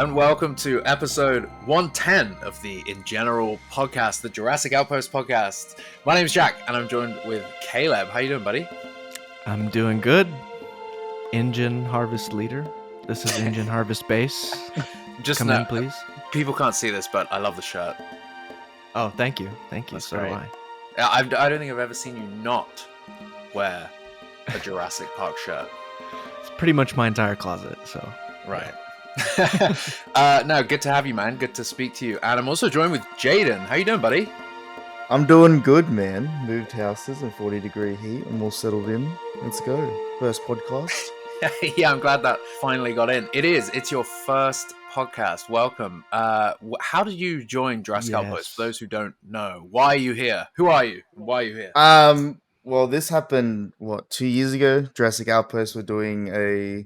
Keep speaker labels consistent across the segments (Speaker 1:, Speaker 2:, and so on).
Speaker 1: and welcome to episode 110 of the InGeneral podcast, the Jurassic Outpost podcast. My name's Jack, and I'm joined with Caleb. How you doing, buddy?
Speaker 2: I'm doing good. Engine Harvest Leader. This is Engine Harvest Base.
Speaker 1: Just
Speaker 2: Come in, please.
Speaker 1: People can't see this, but I love the shirt.
Speaker 2: Oh, thank you. Thank you.
Speaker 1: That's
Speaker 2: so
Speaker 1: great.
Speaker 2: do I.
Speaker 1: I don't think I've ever seen you not wear a Jurassic Park shirt.
Speaker 2: It's pretty much my entire closet, so.
Speaker 1: Right. No, good to have you, man. Good to speak to you. And I'm also joined with Jaden. How you doing, buddy?
Speaker 3: I'm doing good, man. Moved houses in 40-degree heat. I'm all settled in. Let's go. First podcast.
Speaker 1: Yeah, I'm glad that finally got in. It's your first podcast. Welcome. How did you join Jurassic Outpost? For those who don't know, why are you here? Who are you? Why are you here?
Speaker 3: Well, this happened, 2 years ago? Jurassic Outpost were doing a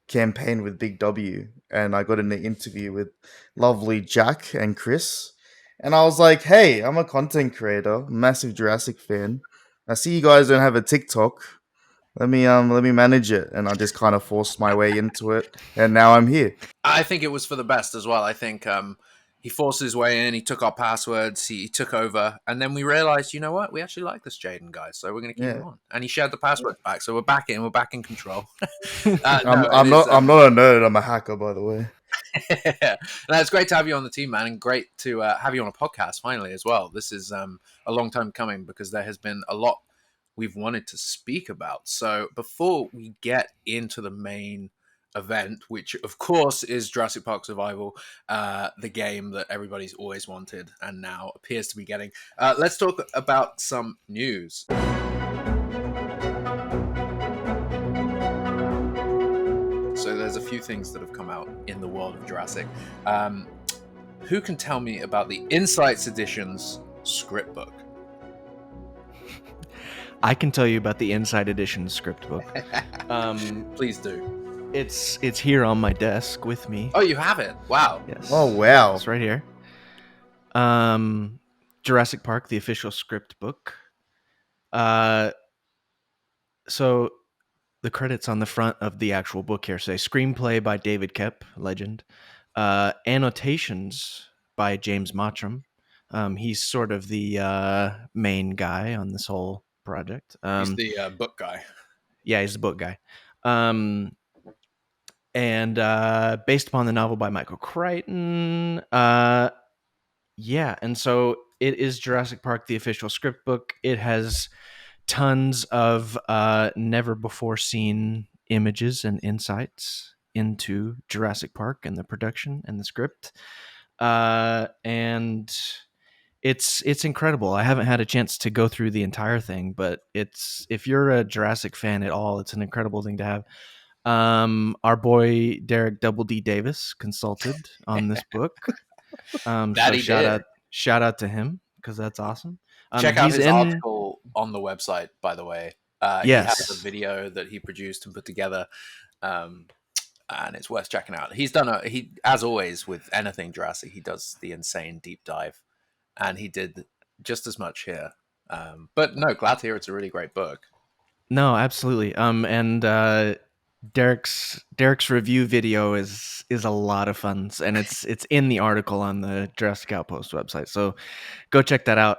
Speaker 3: campaign with Big W, and I got in an interview with lovely Jack and Chris. And I was like, hey, I'm a content creator, massive Jurassic fan. I see you guys don't have a TikTok. Let me manage it. And I just kind of forced my way into it, and now I'm here.
Speaker 1: I think it was for the best as well. I think he forced his way in, he took our passwords, he took over, and then we realized, you know what, we actually like this Jaden guy, so we're going to keep him on. And he shared the passwords back, so we're back in control.
Speaker 3: I'm not a nerd, I'm a hacker, by the way.
Speaker 1: No, it's great to have you on the team, man, and great to have you on a podcast finally as well. This is a long time coming because there has been a lot we've wanted to speak about. So before we get into the main event, which of course is Jurassic Park Survival, the game that everybody's always wanted and now appears to be getting, let's talk about some news. So there's a few things that have come out in the world of Jurassic. Who can tell me about the Insights Edition's script book?
Speaker 2: I can tell you about the Inside Edition script book.
Speaker 1: Please do.
Speaker 2: It's here on my desk with me.
Speaker 1: Oh, you have it? Wow.
Speaker 2: Yes.
Speaker 3: Oh, wow.
Speaker 2: It's right here. Jurassic Park, the official script book. So the credits on the front of the actual book here say screenplay by David Koepp, legend. Annotations by James Mottram. He's sort of the main guy on this whole project.
Speaker 1: He's the book guy.
Speaker 2: Yeah, he's the book guy. And based upon the novel by Michael Crichton. Yeah, and so it is Jurassic Park, the official script book. It has tons of never before seen images and insights into Jurassic Park and the production and the script. And it's incredible. I haven't had a chance to go through the entire thing, but if you're a Jurassic fan at all, it's an incredible thing to have. Our boy Derek Double D Davis consulted on this book. Shout out to him because that's awesome.
Speaker 1: Check out his article on the website, by the way.
Speaker 2: Yes.
Speaker 1: He has a video that he produced and put together, and it's worth checking out. He's done as always with anything Jurassic, he does the insane deep dive, and he did just as much here. But no, glad to hear it's a really great book.
Speaker 2: No, absolutely. And Derek's review video is a lot of fun, and it's in the article on the Jurassic Outpost website. So go check that out.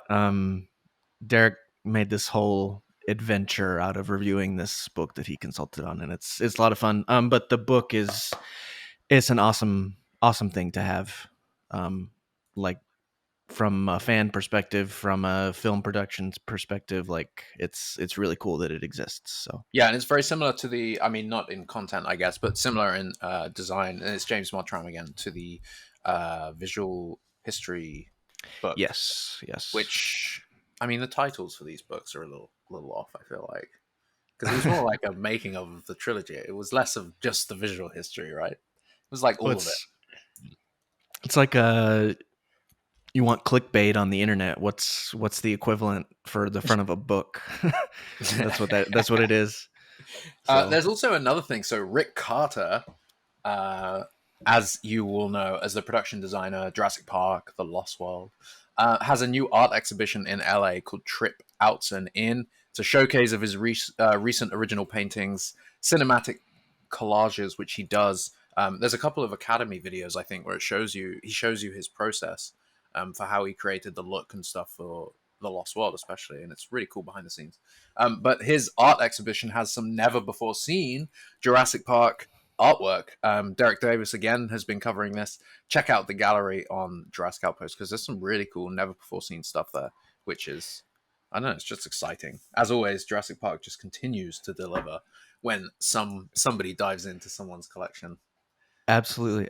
Speaker 2: Derek made this whole adventure out of reviewing this book that he consulted on, and it's a lot of fun. But the book it's an awesome thing to have. Like from a fan perspective, from a film production's perspective, like it's really cool that it exists. So
Speaker 1: yeah, and it's very similar to not in content, I guess, but similar in design. And it's James Mottram again to the visual history book.
Speaker 2: Yes.
Speaker 1: Which, the titles for these books are a little off, I feel like, because it was more like a making of the trilogy. It was less of just the visual history, right? It was like all of it.
Speaker 2: It's like you want clickbait on the internet. What's the equivalent for the front of a book? That's what it is.
Speaker 1: So. There's also another thing. So Rick Carter, as you will know, as the production designer, Jurassic Park, The Lost World, has a new art exhibition in LA called Trip Outs and In. It's a showcase of his recent original paintings, cinematic collages, which he does There's a couple of Academy videos, I think, where he shows you his process for how he created the look and stuff for the Lost World, especially, and it's really cool behind the scenes. But his art exhibition has some never before seen Jurassic Park artwork. Derek Davis again has been covering this. Check out the gallery on Jurassic Outpost because there's some really cool, never before seen stuff there, which is, I don't know, it's just exciting. As always, Jurassic Park just continues to deliver when somebody dives into someone's collection.
Speaker 2: Absolutely.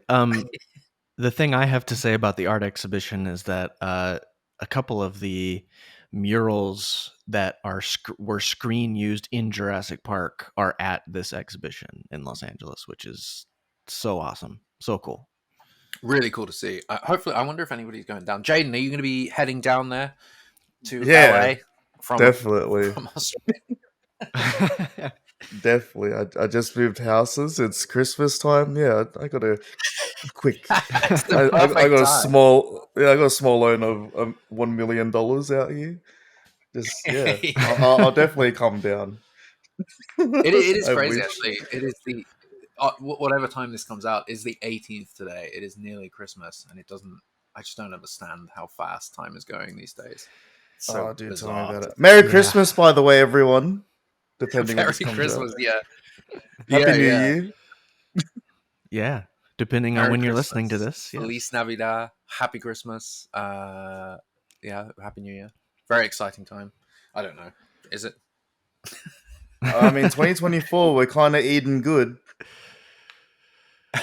Speaker 2: The thing I have to say about the art exhibition is that a couple of the murals that were screen used in Jurassic Park are at this exhibition in Los Angeles, which is so awesome, so cool.
Speaker 1: Really cool to see. Hopefully, I wonder if anybody's going down. Jaden, are you going to be heading down there to
Speaker 3: Yeah,
Speaker 1: LA
Speaker 3: definitely.
Speaker 1: from Australia?
Speaker 3: Definitely. I just moved houses. It's Christmas time. Yeah, I got a quick.
Speaker 1: It's the
Speaker 3: I
Speaker 1: perfect
Speaker 3: got a
Speaker 1: time.
Speaker 3: small. Yeah, I got a small loan of $1 million out here. Just yeah,
Speaker 1: Yeah.
Speaker 3: I'll definitely come down.
Speaker 1: It is
Speaker 3: I
Speaker 1: crazy,
Speaker 3: wish.
Speaker 1: actually. It is the whatever time this comes out is the 18th today. It is nearly Christmas, and it doesn't. I just don't understand how fast time is going these days. It's so
Speaker 3: Oh, dude, tell me
Speaker 1: bizarre.
Speaker 3: about it. Merry
Speaker 2: Yeah.
Speaker 3: Christmas, by the way, everyone. Depending when
Speaker 1: Merry
Speaker 3: this comes out.
Speaker 1: Christmas, yeah,
Speaker 3: Happy
Speaker 1: yeah,
Speaker 3: New
Speaker 1: yeah.
Speaker 3: Year.
Speaker 2: Yeah, depending on
Speaker 1: Merry
Speaker 2: when you're listening to
Speaker 1: Christmas,
Speaker 2: this. Yes.
Speaker 1: Feliz Navidad, Happy Christmas, yeah, Happy New Year. Very exciting time. I don't know, is it?
Speaker 3: I mean, 2024, we're kind of eating good.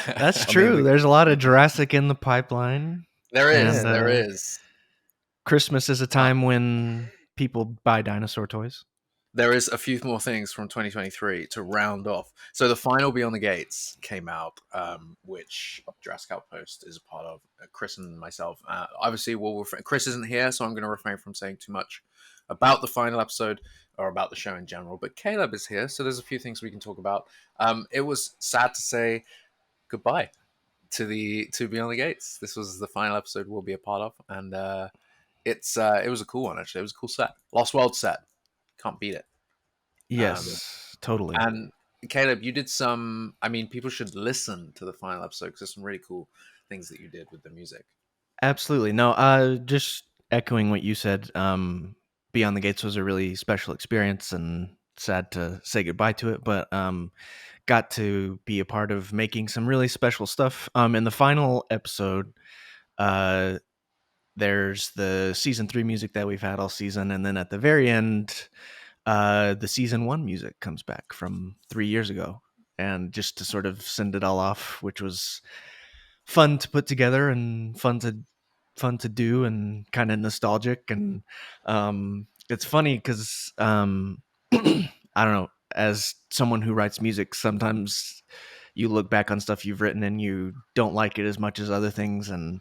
Speaker 2: That's
Speaker 3: I mean,
Speaker 2: true. There's a lot of Jurassic in the pipeline.
Speaker 1: There is,
Speaker 2: And
Speaker 1: there is.
Speaker 2: Christmas is a time when people buy dinosaur toys.
Speaker 1: There is a few more things from 2023 to round off. So the final Beyond the Gates came out, which Jurassic Outpost is a part of. Chris and myself. Obviously, Chris isn't here, so I'm going to refrain from saying too much about the final episode or about the show in general. But Caleb is here, so there's a few things we can talk about. It was sad to say goodbye to Beyond the Gates. This was the final episode we'll be a part of, and it was a cool one actually. It was a cool set, Lost World set. Can't beat it.
Speaker 2: Yes, totally.
Speaker 1: And Caleb, you did some. I mean, people should listen to the final episode because there's some really cool things that you did with the music.
Speaker 2: Absolutely. No, just echoing what you said, Beyond the Gates was a really special experience and sad to say goodbye to it, but got to be a part of making some really special stuff. In the final episode, uh, there's the season 3 music that we've had all season, and then at the very end, the season 1 music comes back from 3 years ago, and just to sort of send it all off, which was fun to put together and fun to do and kind of nostalgic. And it's funny because I don't know, as someone who writes music, sometimes you look back on stuff you've written and you don't like it as much as other things. And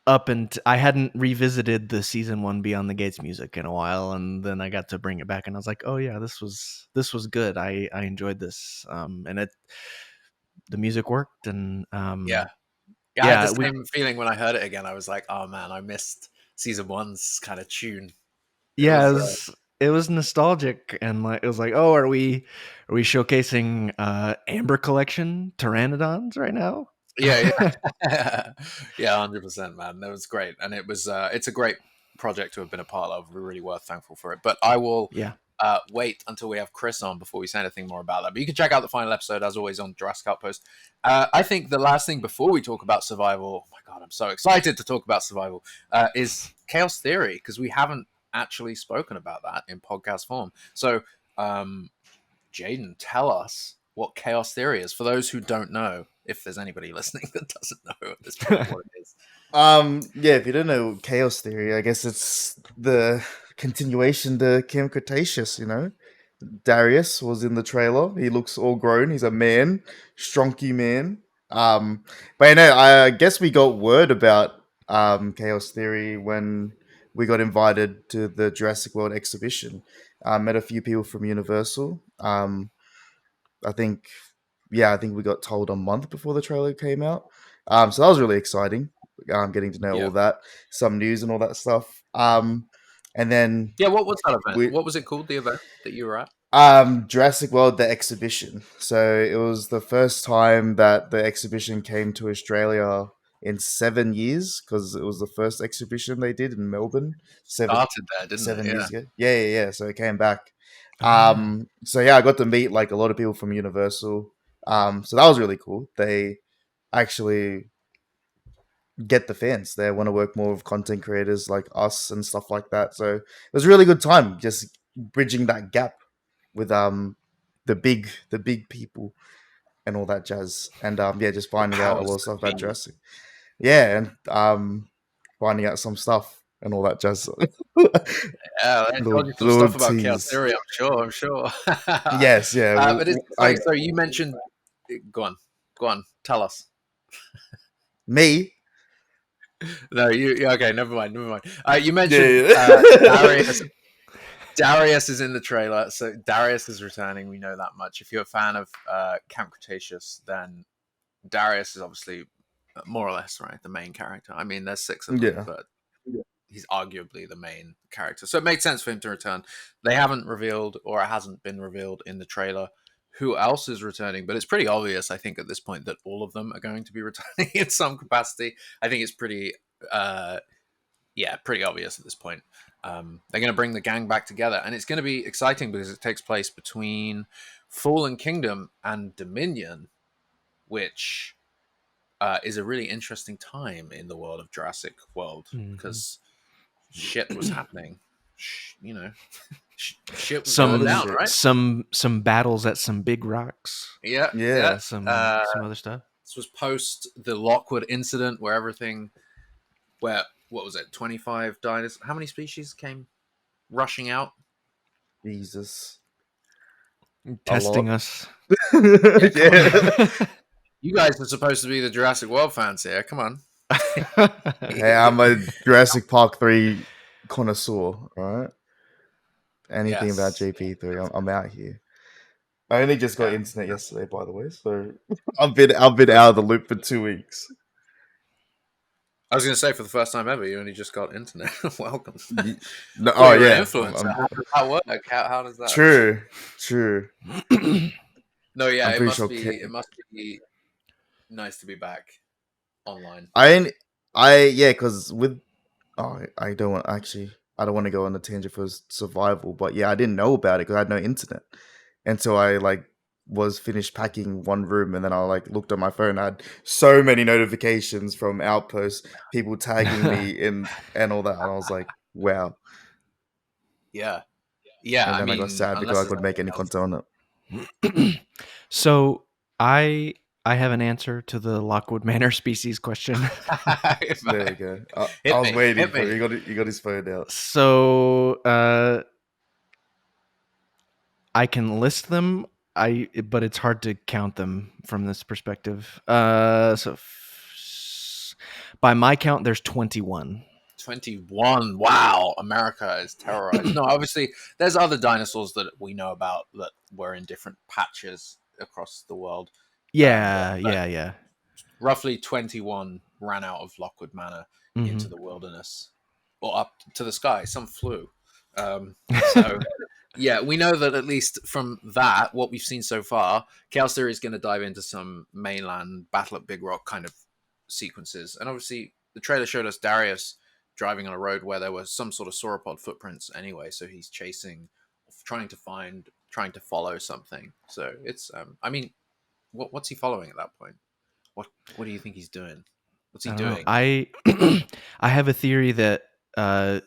Speaker 2: I hadn't revisited the season 1 Beyond the Gates music in a while, and then I got to bring it back, and I was like, oh yeah, this was good. I enjoyed this, and the music worked, and
Speaker 1: Yeah, I had the
Speaker 2: we
Speaker 1: same feeling when I heard it again. I was like, oh man, I missed season one's kind of tune. It
Speaker 2: yeah,
Speaker 1: was,
Speaker 2: it was nostalgic, and like it was like, oh, are we showcasing Amber Collection Pteranodons right now?
Speaker 1: yeah, yeah, yeah, 100%, man. That was great, and it was. It's a great project to have been a part of. We're really worth thankful for it. But I will
Speaker 2: Yeah.
Speaker 1: wait until we have Chris on before we say anything more about that. But you can check out the final episode as always on Jurassic Outpost. I think the last thing before we talk about survival, oh my god, I'm so excited to talk about survival, is chaos theory because we haven't actually spoken about that in podcast form. So, Jaden, tell us what chaos theory is for those who don't know. If there's anybody listening that doesn't know at this point what it is.
Speaker 3: Yeah, if you don't know chaos theory, I guess it's the continuation to Kim Cretaceous, you know? Darius was in the trailer. He looks all grown. He's a man, stronky man. But you know, I guess we got word about chaos theory when we got invited to the Jurassic World exhibition. Met a few people from Universal. I think, yeah, I think we got told a month before the trailer came out. So that was really exciting. Getting to know
Speaker 1: Yeah.
Speaker 3: all that, some news and all that stuff. And then
Speaker 1: Yeah, what was that event?
Speaker 3: we,
Speaker 1: What was it called? The event that you were at?
Speaker 3: Jurassic World, the exhibition. So it was the first time that the exhibition came to Australia in 7 years, because it was the first exhibition they did in Melbourne seven
Speaker 1: Started there, didn't it?
Speaker 3: seven
Speaker 1: Yeah.
Speaker 3: years ago. Yeah. So it came back.
Speaker 2: Oh, yeah.
Speaker 3: So yeah, I got to meet like a lot of people from Universal. So that was really cool. They actually get the fans. They want to work more with content creators like us and stuff like that. So it was a really good time just bridging that gap with the big people and all that jazz. And yeah, just
Speaker 1: The
Speaker 3: finding out a lot
Speaker 1: powers
Speaker 3: of stuff
Speaker 1: that
Speaker 3: about
Speaker 1: be.
Speaker 3: Jurassic. Yeah, and finding out some stuff and all that jazz.
Speaker 1: Yeah, they told
Speaker 3: little
Speaker 1: you some
Speaker 3: little
Speaker 1: stuff about
Speaker 3: tease.
Speaker 1: I'm sure. I'm sure.
Speaker 3: Yes, yeah.
Speaker 1: But it's
Speaker 3: I
Speaker 1: exciting. So you mentioned. Go on. Tell us.
Speaker 3: me.
Speaker 1: No, okay. Never mind. Never mind. You mentioned
Speaker 3: Yeah.
Speaker 1: Darius. Darius is in the trailer, so Darius is returning. We know that much. If you're a fan of Camp Cretaceous, then Darius is obviously more or less right the main character. I mean, there's 6 of them,
Speaker 3: Yeah.
Speaker 1: but he's arguably the main character, so it made sense for him to return. They haven't revealed, or it hasn't been revealed in the trailer, who else is returning, but it's pretty obvious, I think, at this point that all of them are going to be returning in some capacity. I think it's pretty pretty obvious at this point. They're going to bring the gang back together, and it's going to be exciting because it takes place between Fallen Kingdom and Dominion, which is a really interesting time in the world of Jurassic World
Speaker 2: Mhm.
Speaker 1: because shit was happening. You know, shit was
Speaker 3: A
Speaker 1: going
Speaker 3: lot of
Speaker 1: down,
Speaker 3: shit.
Speaker 1: right?
Speaker 2: Some battles at some big rocks.
Speaker 1: Yeah, yeah.
Speaker 3: Yeah.
Speaker 2: Some other stuff.
Speaker 1: This was post the Lockwood incident where everything, where what was it, 25 dinosaurs? How many species came rushing out?
Speaker 3: Jesus. A
Speaker 2: Testing
Speaker 3: lot.
Speaker 2: us.
Speaker 1: Yeah, come on.
Speaker 3: Yeah.
Speaker 1: You guys are supposed to be the Jurassic World fans here. Come on.
Speaker 3: Hey, I'm a Jurassic Park 3 connoisseur, all right? Anything about
Speaker 1: Yes.
Speaker 3: JP3, I'm out here. I only just got
Speaker 1: Yeah.
Speaker 3: internet yesterday, by the way, so I've been out of the loop for 2 weeks.
Speaker 1: I was going to say, for the first time ever, you only just got internet. Welcome.
Speaker 3: No,
Speaker 1: Thought
Speaker 3: oh
Speaker 1: you were an
Speaker 3: yeah,
Speaker 1: influencer. How does that work? How does that?
Speaker 3: true.
Speaker 1: No, yeah,
Speaker 3: I'm
Speaker 1: it
Speaker 3: pretty
Speaker 1: must
Speaker 3: sure.
Speaker 1: be. It must be nice to be back online.
Speaker 3: Yeah, because with I don't want actually. I don't want to go on a tangent for survival, but yeah, I didn't know about it because I had no internet until I like was finished packing one room, and then I like looked at my phone. I had so many notifications from Outpost, people tagging me in and all that, and I was like, wow.
Speaker 1: Yeah, yeah.
Speaker 3: And
Speaker 1: I
Speaker 3: then I got
Speaker 1: mean,
Speaker 3: sad because
Speaker 1: unless
Speaker 3: I
Speaker 1: there's
Speaker 3: couldn't make any
Speaker 1: anything
Speaker 3: content on
Speaker 2: So I I have an answer to the Lockwood Manor species question.
Speaker 1: else.
Speaker 3: it. There you go. I
Speaker 1: Hit
Speaker 3: was
Speaker 1: me,
Speaker 3: waiting
Speaker 1: hit
Speaker 3: for
Speaker 1: me.
Speaker 3: it. You got his phone out.
Speaker 2: So I can list them. But it's hard to count them from this perspective. By my count, there's 21.
Speaker 1: 21. Wow, America is terrorized. No, obviously, there's other dinosaurs that we know about that were in different patches across the world.
Speaker 2: Yeah,
Speaker 1: But
Speaker 2: yeah.
Speaker 1: roughly 21 ran out of Lockwood Manor into
Speaker 2: Hmm.
Speaker 1: the wilderness or up to the sky. Some flew. So, yeah, we know that at least from that, what we've seen so far, Chaos Theory is going to dive into some mainland Battle at Big Rock kind of sequences. And obviously, the trailer showed us Darius driving on a road where there was some sort of sauropod footprints anyway. So he's chasing, trying to find, trying to follow something. So it's, I mean, what's he following at that point? What do you think he's doing? What's he
Speaker 2: I don't know.
Speaker 1: doing?
Speaker 2: I have a theory that uh,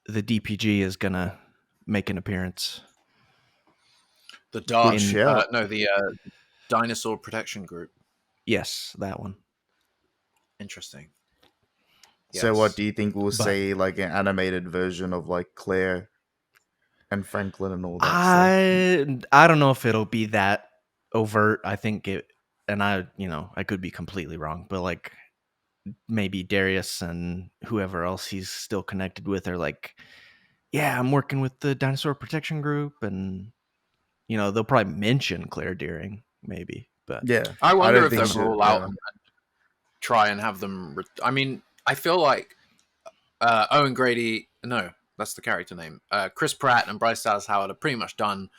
Speaker 2: the DPG is gonna make an appearance
Speaker 1: The dark,
Speaker 3: Good
Speaker 2: in.
Speaker 3: shout.
Speaker 1: no, the dinosaur protection group.
Speaker 2: Yes, that one.
Speaker 1: Interesting.
Speaker 3: So, what
Speaker 1: Yes.
Speaker 3: do you think we'll
Speaker 2: But
Speaker 3: say? Like an animated version of like Claire and Franklin and all that stuff.
Speaker 2: I don't know if it'll be that overt. I think it, and I could be completely wrong, but like maybe Darius and whoever else he's still connected with are like, yeah, I'm working with the dinosaur protection group, and they'll probably mention Claire Deering, maybe, but
Speaker 3: Yeah,
Speaker 1: I
Speaker 3: I
Speaker 1: wonder
Speaker 3: don't
Speaker 1: if
Speaker 3: think
Speaker 1: they'll
Speaker 3: so.
Speaker 1: roll out
Speaker 3: Yeah,
Speaker 1: and try and have them. I mean, I feel like Owen Grady. No, That's the character name. Chris Pratt and Bryce Dallas Howard are pretty much done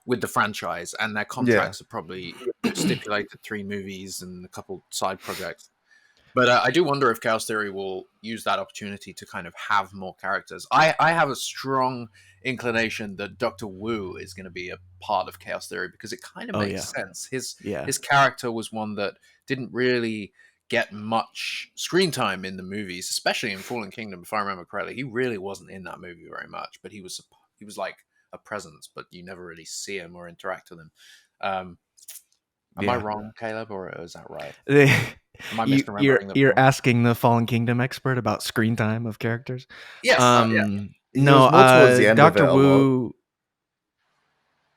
Speaker 1: with the franchise, and their
Speaker 3: Yeah.
Speaker 1: contracts are probably stipulated 3 movies and a couple side projects. But I do wonder if Chaos Theory will use that opportunity to kind of have more characters. I have a strong inclination that Doctor Wu is going to be a part of Chaos Theory because it kind of
Speaker 2: Oh
Speaker 1: makes
Speaker 2: yeah,
Speaker 1: sense.
Speaker 2: yeah,
Speaker 1: His character was one that didn't really get much screen time in the movies, especially in Fallen Kingdom. If I remember correctly, he really wasn't in that movie very much, but he was like a presence, but you never really see him or interact with him. Um, am I
Speaker 2: yeah.
Speaker 1: wrong, Caleb, or is that right?
Speaker 2: They-
Speaker 1: Am I
Speaker 2: you're
Speaker 1: misremembering the
Speaker 2: you're
Speaker 1: film?
Speaker 2: asking the Fallen Kingdom expert about screen time of characters.
Speaker 1: Yes, yeah.
Speaker 3: He was
Speaker 2: No,
Speaker 3: more towards the end of it
Speaker 2: Doctor
Speaker 3: a lot.
Speaker 2: Wu.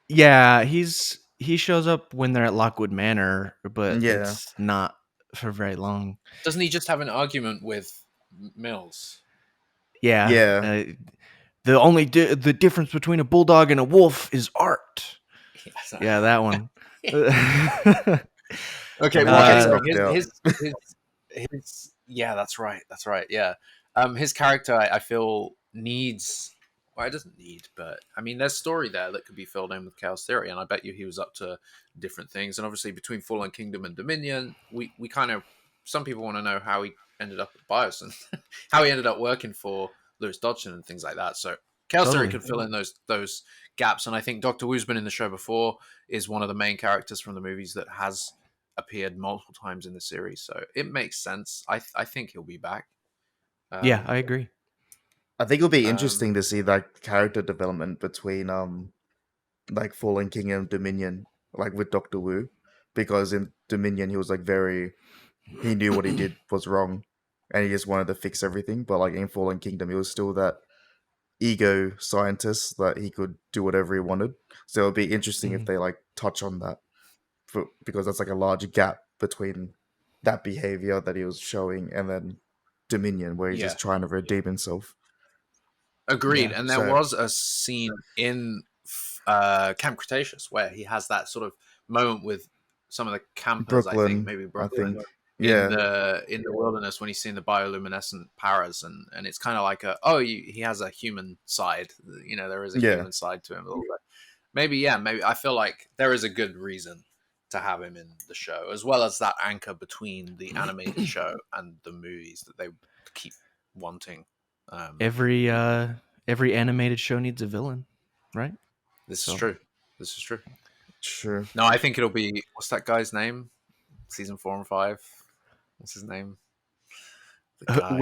Speaker 2: Yeah, he shows up when they're at Lockwood Manor, but
Speaker 3: Yeah.
Speaker 2: it's not for very long.
Speaker 1: Doesn't he just have an argument with Mills?
Speaker 2: Yeah,
Speaker 3: Yeah.
Speaker 2: the difference between a bulldog and a wolf is art.
Speaker 1: Yes.
Speaker 2: Yeah, that one.
Speaker 1: Okay,
Speaker 3: And then
Speaker 1: well,
Speaker 3: he gets
Speaker 2: Uh,
Speaker 1: anyway,
Speaker 3: knocked out.
Speaker 1: his yeah, that's right, yeah. His character, I feel needs. Well, it doesn't need, but I mean, there's story there that could be filled in with Chaos Theory, and I bet you he was up to different things. And obviously, between Fallen Kingdom and Dominion, we kind of some people want to know how he ended up at BIOS and how he ended up working for Lewis Dodgson and things like that. So Chaos Theory
Speaker 2: totally.
Speaker 1: could fill in those gaps, and I think Doctor Wu's been in the show before, is one of the main characters from the movies that has appeared multiple times in the series, so it makes sense. I think he'll be back.
Speaker 2: Yeah,
Speaker 1: Um,
Speaker 2: I agree.
Speaker 3: I think it'll be
Speaker 1: um,
Speaker 3: interesting to see that character development between like Fallen King and Dominion, like with Doctor Wu, because in Dominion he was like he knew what he did was wrong, and he just wanted to fix everything. But like in Fallen Kingdom, he was still that ego scientist that he could do whatever he wanted. So it'll be interesting if
Speaker 2: Mhm.
Speaker 3: they like touch on that, because that's like a large gap between that behavior that he was showing and then Dominion, where he's
Speaker 1: yeah,
Speaker 3: just trying to redeem himself.
Speaker 1: agreed.
Speaker 2: Yeah.
Speaker 1: And there
Speaker 3: So
Speaker 1: was a scene in Camp Cretaceous where he has that sort of moment with some of the campers. I think
Speaker 3: Brooklyn,
Speaker 1: maybe
Speaker 3: I
Speaker 1: Brooklyn
Speaker 3: think,
Speaker 1: in
Speaker 3: yeah,
Speaker 1: the wilderness when he's seeing the bioluminescent paras, and it's kind of like he has a human side. You know, there is a
Speaker 3: yeah.
Speaker 1: human side to him a little bit. Maybe, yeah, maybe I feel like there is a good reason to have him in the show, as well as that anchor between the animated show and the movies that they keep wanting. Um,
Speaker 2: Every animated show needs a villain, right?
Speaker 1: this is
Speaker 2: So
Speaker 1: true. This is true.
Speaker 3: Sure.
Speaker 1: No, I think it'll be what's that guy's name? Season 4 and 5. What's his name? The guy,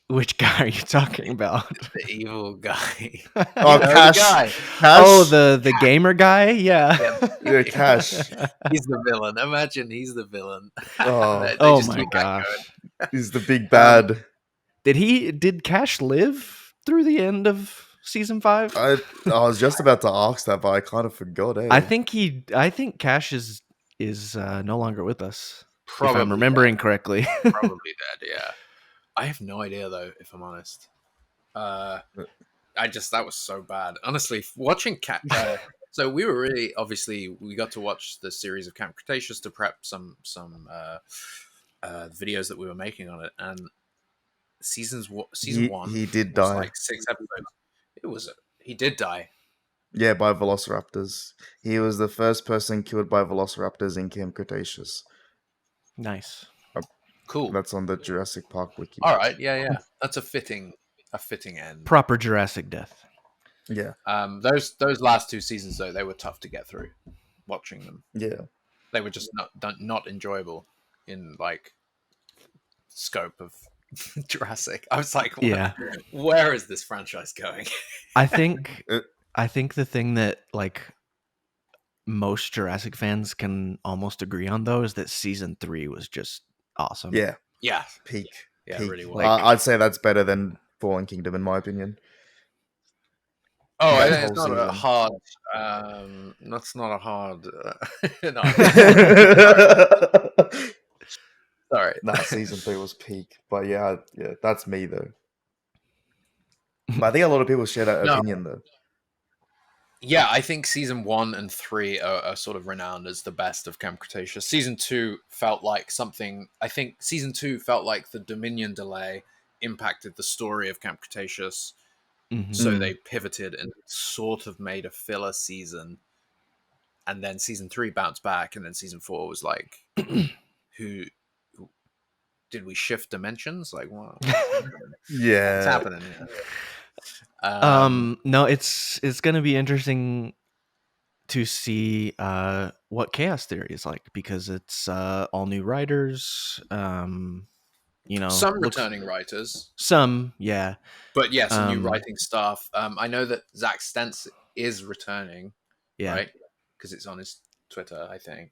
Speaker 2: which guy are you talking about?
Speaker 1: the evil guy. You
Speaker 3: Oh,
Speaker 1: know the
Speaker 3: Cash,
Speaker 1: guy.
Speaker 2: Oh,
Speaker 3: Cash,
Speaker 2: the gamer guy? Yeah.
Speaker 1: Yeah,
Speaker 3: yeah, Cash.
Speaker 1: he's the villain. Imagine he's the villain.
Speaker 3: Oh,
Speaker 1: They
Speaker 2: Oh
Speaker 1: just
Speaker 2: my
Speaker 1: keep that
Speaker 2: gosh.
Speaker 3: he's the big
Speaker 1: going.
Speaker 3: bad.
Speaker 2: Did Cash live through the end of season 5?
Speaker 3: I was just about to ask that, but I kind of forgot. Eh?
Speaker 2: I think Cash is no longer with us, if I'm
Speaker 1: Probably
Speaker 2: remembering correctly.
Speaker 1: probably dead. Yeah, I have no idea though. If I'm honest, uh, that was so bad. Honestly, watching Cat. So we were really obviously we got to watch the series of Camp Cretaceous to prep some videos that we were making on it, and season one
Speaker 3: He did
Speaker 1: was
Speaker 3: die.
Speaker 1: like 6 episodes. He did die.
Speaker 3: Yeah, by velociraptors. He was the first person killed by velociraptors in Camp Cretaceous.
Speaker 2: Nice.
Speaker 1: Cool.
Speaker 3: That's on the Jurassic Park wiki.
Speaker 1: All right. Yeah. That's a fitting end.
Speaker 2: Proper Jurassic death.
Speaker 3: Yeah,
Speaker 1: Those last 2 seasons though, they were tough to get through. Watching them,
Speaker 3: yeah.
Speaker 1: they were just not enjoyable in like scope of Jurassic. I was like,
Speaker 2: Yeah.
Speaker 1: where is this franchise going?
Speaker 2: I think
Speaker 3: Uh,
Speaker 2: I think the thing that like most Jurassic fans can almost agree on though is that season 3 was just awesome.
Speaker 3: Yeah,
Speaker 1: Yeah,
Speaker 3: peak.
Speaker 1: yeah, it
Speaker 3: Peak.
Speaker 1: really was.
Speaker 2: Like
Speaker 3: I'd say that's better than Fallen Kingdom, in my opinion.
Speaker 1: Oh,
Speaker 3: That
Speaker 1: it's
Speaker 3: whole
Speaker 1: not a
Speaker 3: season.
Speaker 1: hard. That's not a hard. No, sorry.
Speaker 3: Nah, season 3 was peak. But yeah, that's me though. But I think a lot of people share that
Speaker 1: No,
Speaker 3: opinion though.
Speaker 1: yeah, I think season 1 and 3 are sort of renowned as the best of Camp Cretaceous. Season 2 felt like something. I think season 2 felt like the Dominion delay impacted the story of Camp Cretaceous
Speaker 2: Mhm.
Speaker 1: So they pivoted and sort of made a filler season, and then season 3 bounced back, and then season 4 was like, who did we shift dimensions? Like, what's happening? What's
Speaker 3: Yeah.
Speaker 1: happening here?
Speaker 2: No, it's gonna be interesting to see what Chaos Theory is like, because it's all new writers.
Speaker 1: Some
Speaker 2: Looks
Speaker 1: returning writers,
Speaker 2: some, yeah.
Speaker 1: but yeah, some new
Speaker 2: Um,
Speaker 1: writing staff. I know that Zach Stentz is returning,
Speaker 2: yeah.
Speaker 1: right? Because it's on his Twitter, I think.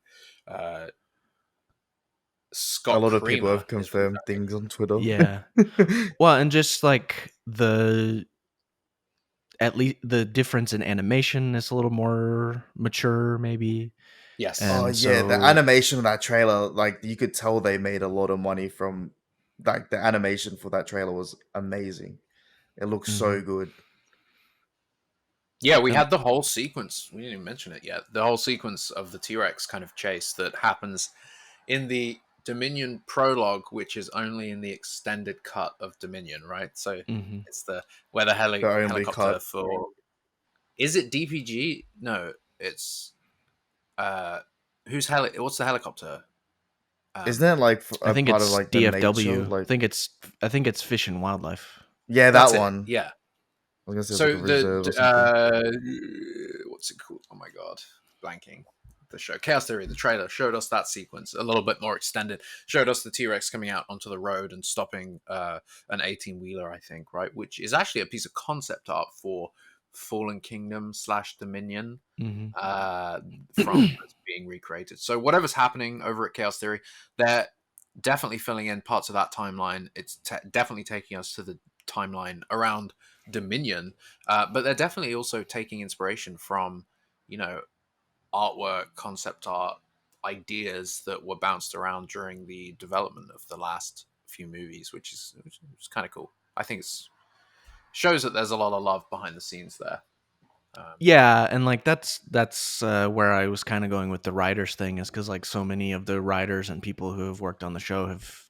Speaker 1: Uh,
Speaker 3: A
Speaker 1: Scott
Speaker 3: lot of people
Speaker 1: Creamer
Speaker 3: have
Speaker 1: is
Speaker 3: confirmed
Speaker 1: returning.
Speaker 3: things on Twitter.
Speaker 2: Yeah. Well, and just like at least the difference in animation is a little more mature, maybe.
Speaker 1: Yes.
Speaker 3: Oh
Speaker 2: And
Speaker 3: yeah, the
Speaker 2: so,
Speaker 3: animation of that trailer, like you could tell they made a lot of money from, like the animation for that trailer was amazing. It looks so
Speaker 2: mhm.
Speaker 3: good.
Speaker 1: Yeah, we
Speaker 2: Um,
Speaker 1: had the whole sequence. We didn't even mention it yet. The whole sequence of the T-Rex kind of chase that happens in the Dominion prologue, which is only in the extended cut of Dominion, right? So
Speaker 2: mhm.
Speaker 1: it's the where the
Speaker 3: The only
Speaker 1: helicopter
Speaker 3: cut.
Speaker 1: for, is it DPG? No, it's uh what's the helicopter?
Speaker 3: Isn't that like
Speaker 2: I
Speaker 3: a
Speaker 2: think
Speaker 3: part of
Speaker 2: it's
Speaker 3: like the nature?
Speaker 2: DFW.
Speaker 3: Like,
Speaker 2: I think it's Fish and Wildlife.
Speaker 3: yeah,
Speaker 1: That's
Speaker 3: that
Speaker 1: it.
Speaker 3: one.
Speaker 1: Yeah.
Speaker 3: I was gonna say it's like
Speaker 1: So
Speaker 3: a reserve or something.
Speaker 1: what's it called? Oh my god, blanking. The show Chaos Theory, the trailer showed us that sequence a little bit more extended. Showed us the T-Rex coming out onto the road and stopping an 18-wheeler, I think, right, which is actually a piece of concept art for Fallen Kingdom / Dominion,
Speaker 2: Mhm.
Speaker 1: from that's being recreated. So whatever's happening over at Chaos Theory, they're definitely filling in parts of that timeline. It's definitely taking us to the timeline around Dominion, but they're definitely also taking inspiration from, you know, artwork, concept art, ideas that were bounced around during the development of the last few movies, which is kind of cool. I think it's shows that there's a lot of love behind the scenes there.
Speaker 2: Yeah, and like that's where I was kind of going with the writers thing, is because like so many of the writers and people who have worked on the show have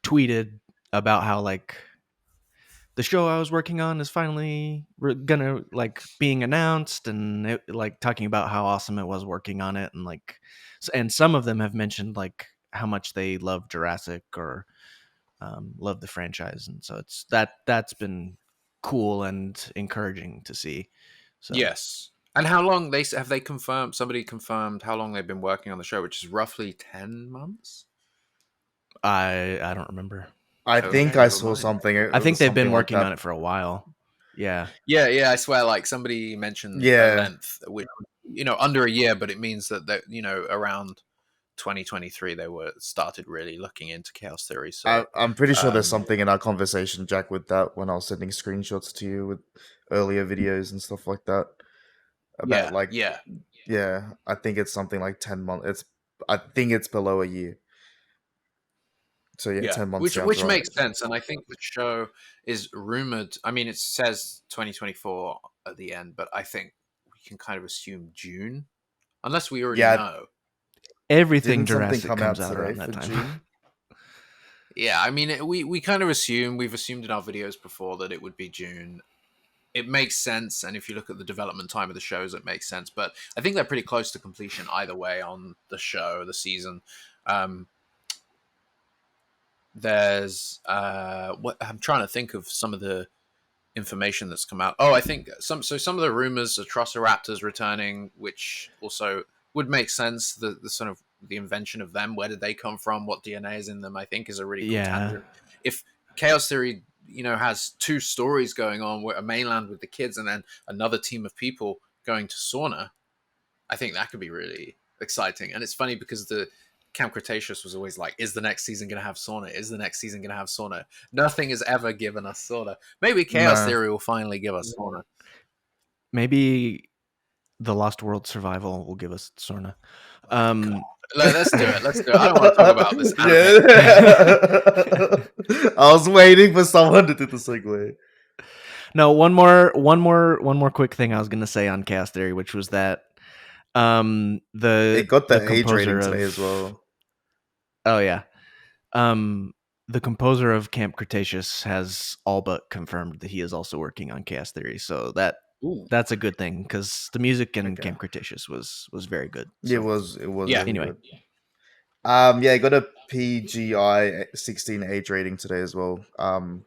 Speaker 2: tweeted about how like the show I was working on is finally gonna like being announced, and like talking about how awesome it was working on it, and like and some of them have mentioned like how much they love Jurassic, or love the franchise, and so that's been cool and encouraging to see. So
Speaker 1: Yes. And how long they have they confirmed? Somebody confirmed how long they've been working on the show, which is roughly 10 months.
Speaker 2: I don't remember.
Speaker 3: I think
Speaker 1: Okay,
Speaker 3: I
Speaker 1: never
Speaker 3: saw
Speaker 1: mind.
Speaker 3: something. It
Speaker 2: I think
Speaker 3: was
Speaker 2: they've been
Speaker 3: something like
Speaker 2: working
Speaker 3: that.
Speaker 2: on it for a while. Yeah.
Speaker 1: Yeah, I swear, like somebody mentioned a
Speaker 3: Yeah,
Speaker 1: length, which, under a year, but it means that around 2023 they were started really looking into chaos theory. So,
Speaker 3: I'm pretty sure there's
Speaker 1: um,
Speaker 3: something in our conversation, Jack, with that when I was sending screenshots to you with earlier videos and stuff like that. About
Speaker 1: yeah,
Speaker 3: like,
Speaker 1: yeah,
Speaker 3: yeah, I think it's something like 10 months. I think it's below a year. So yeah,
Speaker 1: yeah,
Speaker 3: 10 months
Speaker 1: which
Speaker 3: sounds
Speaker 1: which
Speaker 3: right.
Speaker 1: makes sense. And I think the show is rumored. I mean, it says 2024 at the end, but I think we can kind of assume June, unless we already
Speaker 3: Yeah,
Speaker 1: know.
Speaker 2: Everything
Speaker 3: didn't something
Speaker 2: Jurassic
Speaker 3: come
Speaker 2: comes
Speaker 3: out
Speaker 2: out
Speaker 3: today
Speaker 2: around that
Speaker 3: for
Speaker 2: time.
Speaker 3: June?
Speaker 1: Yeah, I mean, we kind of we've assumed in our videos before that it would be June. It makes sense, and if you look at the development time of the shows, it makes sense. But I think they're pretty close to completion either way on the show, the season. Um, there's what I'm trying to think of some of the information that's come out. Oh, I think some of the rumors are Trosseraptors returning, which also would make sense. The sort of the invention of them, where did they come from? What DNA is in them? I think is a really cool
Speaker 2: Yeah.
Speaker 1: tangent. If Chaos Theory, has two stories going on, where a mainland with the kids and then another team of people going to Sauna, I think that could be really exciting. And it's funny because the Camp Cretaceous was always like, is the next season going to have Sauna? Is the next season going to have Sauna? Nothing has ever given us Sauna. Maybe Chaos
Speaker 3: No.
Speaker 1: Theory will finally give us Sauna.
Speaker 2: Maybe the Lost World Survival will give us Sorna.
Speaker 1: Let's do it. Let's do it. I don't want to talk about this anime.
Speaker 3: Yeah. I was waiting for someone to do the segue.
Speaker 2: No, one more quick thing I was gonna say on Chaos Theory, which was that
Speaker 3: It
Speaker 2: the
Speaker 3: got the age
Speaker 2: composer
Speaker 3: rating today as
Speaker 2: of
Speaker 3: well.
Speaker 2: oh yeah, um the composer of Camp Cretaceous has all but confirmed that he is also working on Chaos Theory. So
Speaker 1: Ooh.
Speaker 2: that's a good thing because the music in
Speaker 3: Okay.
Speaker 2: Camp Cretaceous was very good.
Speaker 3: It
Speaker 2: So.
Speaker 3: was
Speaker 1: Yeah.
Speaker 3: really
Speaker 2: Anyway.
Speaker 3: good. Yeah, I got a PGI 16 age rating today as well. Oh,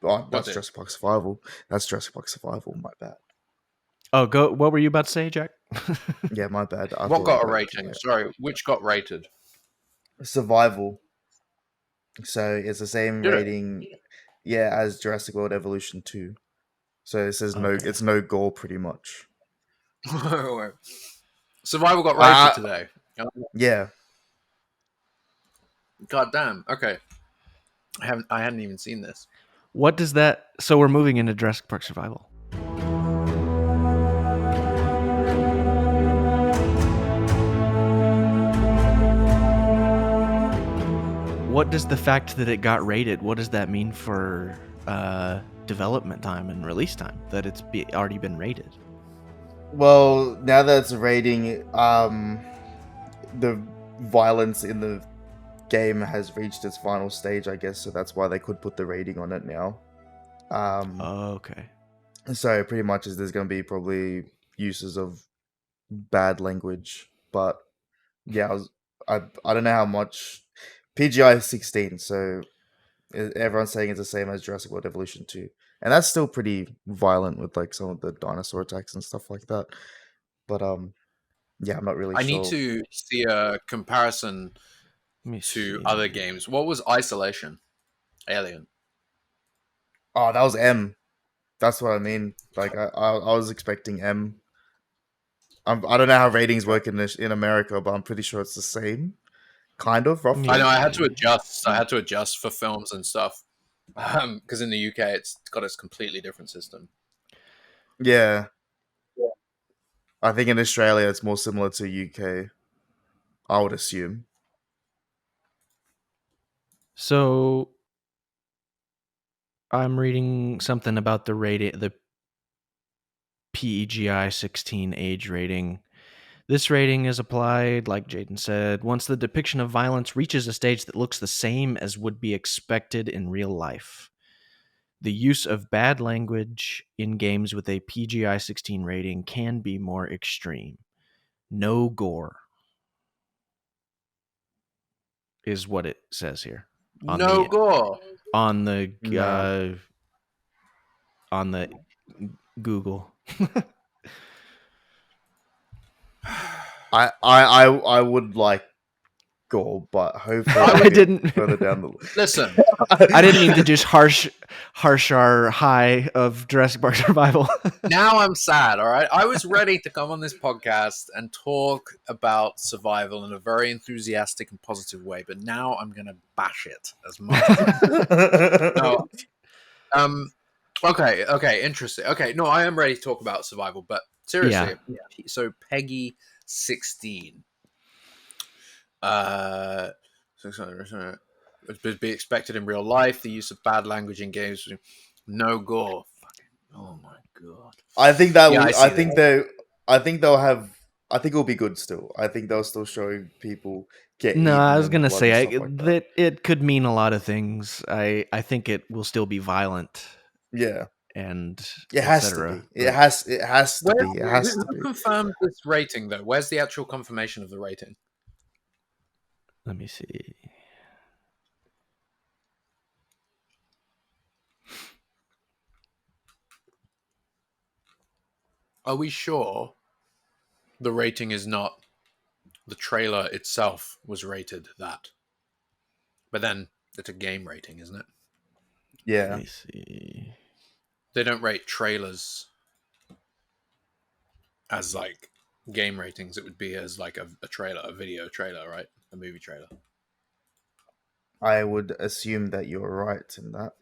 Speaker 3: that's
Speaker 1: What's it?
Speaker 3: Jurassic Park Survival. That's Jurassic Park Survival. My bad.
Speaker 2: Oh, go. What were you about to say, Jack?
Speaker 3: Yeah, my bad. I
Speaker 1: What
Speaker 3: thought
Speaker 1: got a
Speaker 3: like
Speaker 1: rating? Sorry, which got rated?
Speaker 3: Survival. So it's the same
Speaker 1: Did it?
Speaker 3: rating, yeah, as Jurassic World Evolution 2. So it says no,
Speaker 2: Okay.
Speaker 3: it's no gore pretty much.
Speaker 1: Survival got rated today.
Speaker 3: Yeah.
Speaker 1: God damn. Okay. I hadn't even seen this.
Speaker 2: What does that? So we're moving into Jurassic Park Survival. What does the fact that it got rated? What does that mean for development time and release time? That it's already been rated.
Speaker 3: Well, now that it's rating, the violence in the game has reached its final stage, I guess. So that's why they could put the rating on it now.
Speaker 2: Okay.
Speaker 3: So pretty much is there's going to be probably uses of bad language, but yeah, I don't know how much PGI 16. So everyone's saying it's the same as Jurassic World Evolution 2, and that's still pretty violent with like some of the dinosaur attacks and stuff like that. But yeah, I'm not really
Speaker 1: I need
Speaker 3: sure.
Speaker 1: to see a comparison
Speaker 2: Let me
Speaker 1: to
Speaker 2: see.
Speaker 1: other games. What was Isolation? Alien.
Speaker 3: Oh, that was M. That's what I mean. Like I was expecting M. I don't know how ratings work in America, but I'm pretty sure it's the same, kind of
Speaker 1: I
Speaker 3: roughly.
Speaker 1: know I had to adjust. I had to adjust for films and stuff because in the UK it's got a completely different system.
Speaker 3: Yeah. I think in Australia it's more similar to UK. I would assume.
Speaker 2: So I'm reading something about the PEGI 16 age rating. This rating is applied, like Jaden said, once the depiction of violence reaches a stage that looks the same as would be expected in real life. The use of bad language in games with a PGI 16 rating can be more extreme. No gore is what it says here
Speaker 1: No gore.
Speaker 2: on the
Speaker 3: No.
Speaker 2: on the Google.
Speaker 3: I would like gore, but hopefully
Speaker 2: I
Speaker 3: it'll be
Speaker 2: didn't.
Speaker 3: further down the
Speaker 1: Listen,
Speaker 2: I didn't mean to just harsh our high of Jurassic Park Survival.
Speaker 1: now I'm sad, all right? I was ready to come on this podcast and talk about survival in a very enthusiastic and positive way, but now I'm going to bash it as much as no, okay, interesting. Okay, no, I am ready to talk about survival, but seriously, so Peggy 16. Would be expected in real life. The use of bad language in games, no gore. Fucking, oh my god.
Speaker 3: I think that
Speaker 1: Yeah,
Speaker 3: will.
Speaker 1: I see that.
Speaker 3: I think they'll have. I think it'll be good still. I think they'll still show people get
Speaker 2: No, I
Speaker 3: eaten
Speaker 2: was
Speaker 3: and
Speaker 2: gonna
Speaker 3: blood and
Speaker 2: say
Speaker 3: stuff like that.
Speaker 2: that it could mean a lot of things. I think it will still be violent
Speaker 3: Yeah,
Speaker 2: and
Speaker 3: it has to
Speaker 2: etc.
Speaker 3: be. It has. It has to be. It has to
Speaker 1: Who
Speaker 3: be.
Speaker 1: confirmed this rating though? Where's the actual confirmation of the rating?
Speaker 2: Let me see.
Speaker 1: Are we sure the rating is not the trailer itself was rated that? But then it's a game rating, isn't it?
Speaker 2: Let
Speaker 3: Yeah.
Speaker 2: me see.
Speaker 1: They don't rate trailers as like game ratings. It would be as like a trailer, a video trailer, right? A movie trailer.
Speaker 3: I would assume that you're right in that.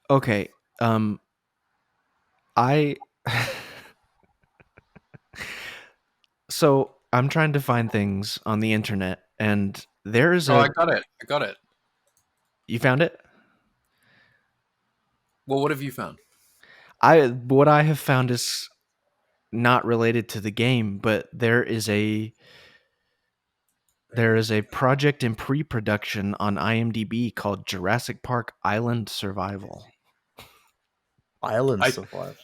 Speaker 2: Okay. I so I'm trying to find things on the internet, and there is
Speaker 1: Oh, I got it. I got it.
Speaker 2: You found it?
Speaker 1: Well, what have you found?
Speaker 2: What I have found is not related to the game, but there is a There is a project in pre-production on IMDb called Jurassic Park Island Survival.
Speaker 3: Island
Speaker 1: I-
Speaker 3: survival.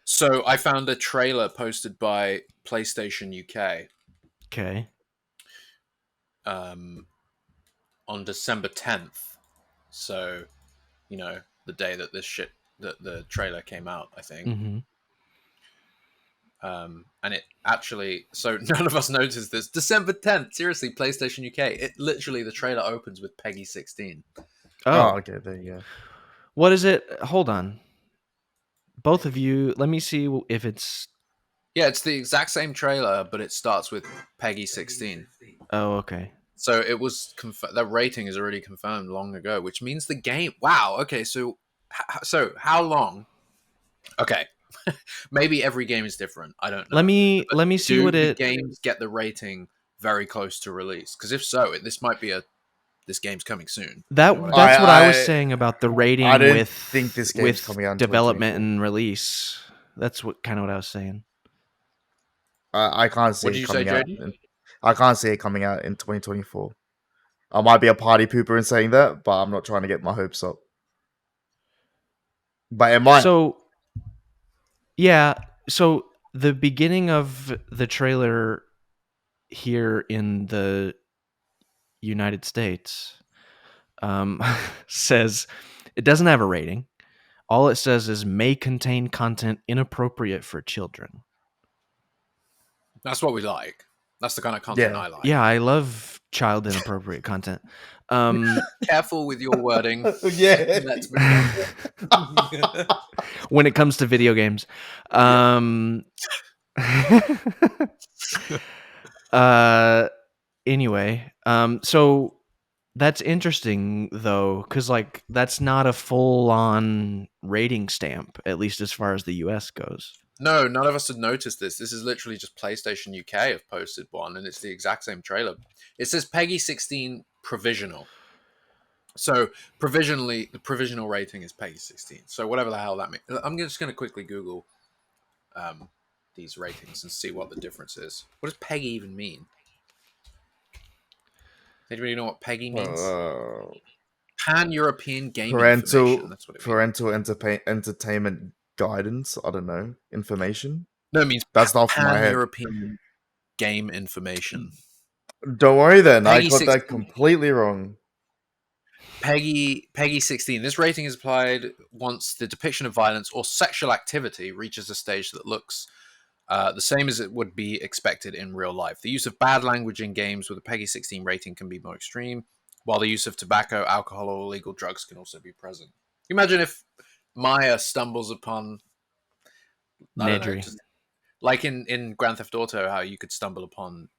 Speaker 1: So I found a trailer posted by PlayStation UK
Speaker 2: Okay.
Speaker 1: on December 10th. So, the day that the trailer came out, I think.
Speaker 2: Mm-hmm.
Speaker 1: And it actually, so none of us noticed this. December 10th, seriously, PlayStation UK. It literally, the trailer opens with Peggy 16.
Speaker 3: Oh,
Speaker 2: Oh,
Speaker 3: okay, there you go.
Speaker 2: what is it? Hold on. Both of you, let me see if it's...
Speaker 1: Yeah, it's the exact same trailer, but it starts with Peggy 16.
Speaker 2: Oh, okay.
Speaker 1: So it was the rating is already confirmed long ago, which means the game. Wow. Okay. So how long? Okay. Maybe every game is different. I don't know.
Speaker 2: Let me see
Speaker 1: Do
Speaker 2: what
Speaker 1: the
Speaker 2: it...
Speaker 1: games get the rating very close to release? Because if so, this might be this game's coming soon.
Speaker 2: That
Speaker 1: You know what I mean?
Speaker 2: that's what I was
Speaker 3: I
Speaker 2: saying about the
Speaker 3: I
Speaker 2: rating
Speaker 3: don't
Speaker 2: with
Speaker 3: think this game's coming out in
Speaker 2: development
Speaker 3: 2024.
Speaker 2: and release. That's what I was saying.
Speaker 3: I can't see
Speaker 1: What did
Speaker 3: it
Speaker 1: you say,
Speaker 3: coming out.
Speaker 1: JD?
Speaker 3: I can't see it coming out in 2024. I might be a party pooper in saying that, but I'm not trying to get my hopes up. But it might.
Speaker 2: So yeah, so the beginning of the trailer here in the United States says it doesn't have a rating. All it says is may contain content inappropriate for children.
Speaker 1: That's what we like. That's the kind of content
Speaker 3: Yeah.
Speaker 1: I like.
Speaker 2: Yeah, I love child inappropriate content.
Speaker 1: Careful with your wording.
Speaker 3: Yeah.
Speaker 1: Let's move on.
Speaker 2: When it comes to video games. Anyway, so that's interesting though, because like that's not a full-on rating stamp, at least as far as the US goes.
Speaker 1: No, none of us had noticed this. This is literally just PlayStation UK have posted one, and it's the exact same trailer. It says Peggy 16 provisional. So provisionally, the provisional rating is Peggy 16. So whatever the hell that means. I'm just going to quickly Google these ratings and see what the difference is. What does Peggy even mean? Anybody know what Peggy means? Pan-European Game Information. That's what it means.
Speaker 3: parental entertainment guidance. I don't know, information.
Speaker 1: No, it means
Speaker 3: That's not from my head.
Speaker 1: Pan-European Game Information.
Speaker 3: Don't worry then.
Speaker 1: Peggy
Speaker 3: I got
Speaker 1: 16.
Speaker 3: that completely wrong.
Speaker 1: Peggy 16. This rating is applied once the depiction of violence or sexual activity reaches a stage that looks the same as it would be expected in real life. The use of bad language in games with a Peggy 16 rating can be more extreme, while the use of tobacco, alcohol, or illegal drugs can also be present. Imagine if Maya stumbles upon, I don't know,
Speaker 2: Nedry.
Speaker 1: just like in Grand Theft Auto, how you could stumble upon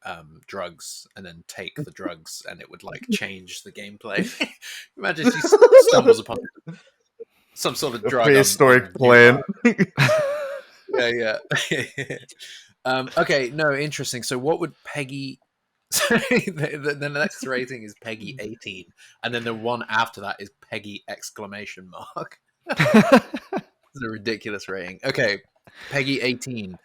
Speaker 1: drugs and then take the drugs and it would like change the gameplay. Imagine she stumbles upon some sort of
Speaker 3: A
Speaker 1: drug
Speaker 3: prehistoric
Speaker 1: on
Speaker 3: plan.
Speaker 1: yeah. Okay, no, interesting. So what would Peggy... Sorry, the next rating is Peggy 18, and then the one after that is Peggy exclamation mark. It's a ridiculous rating. Okay, Peggy 18.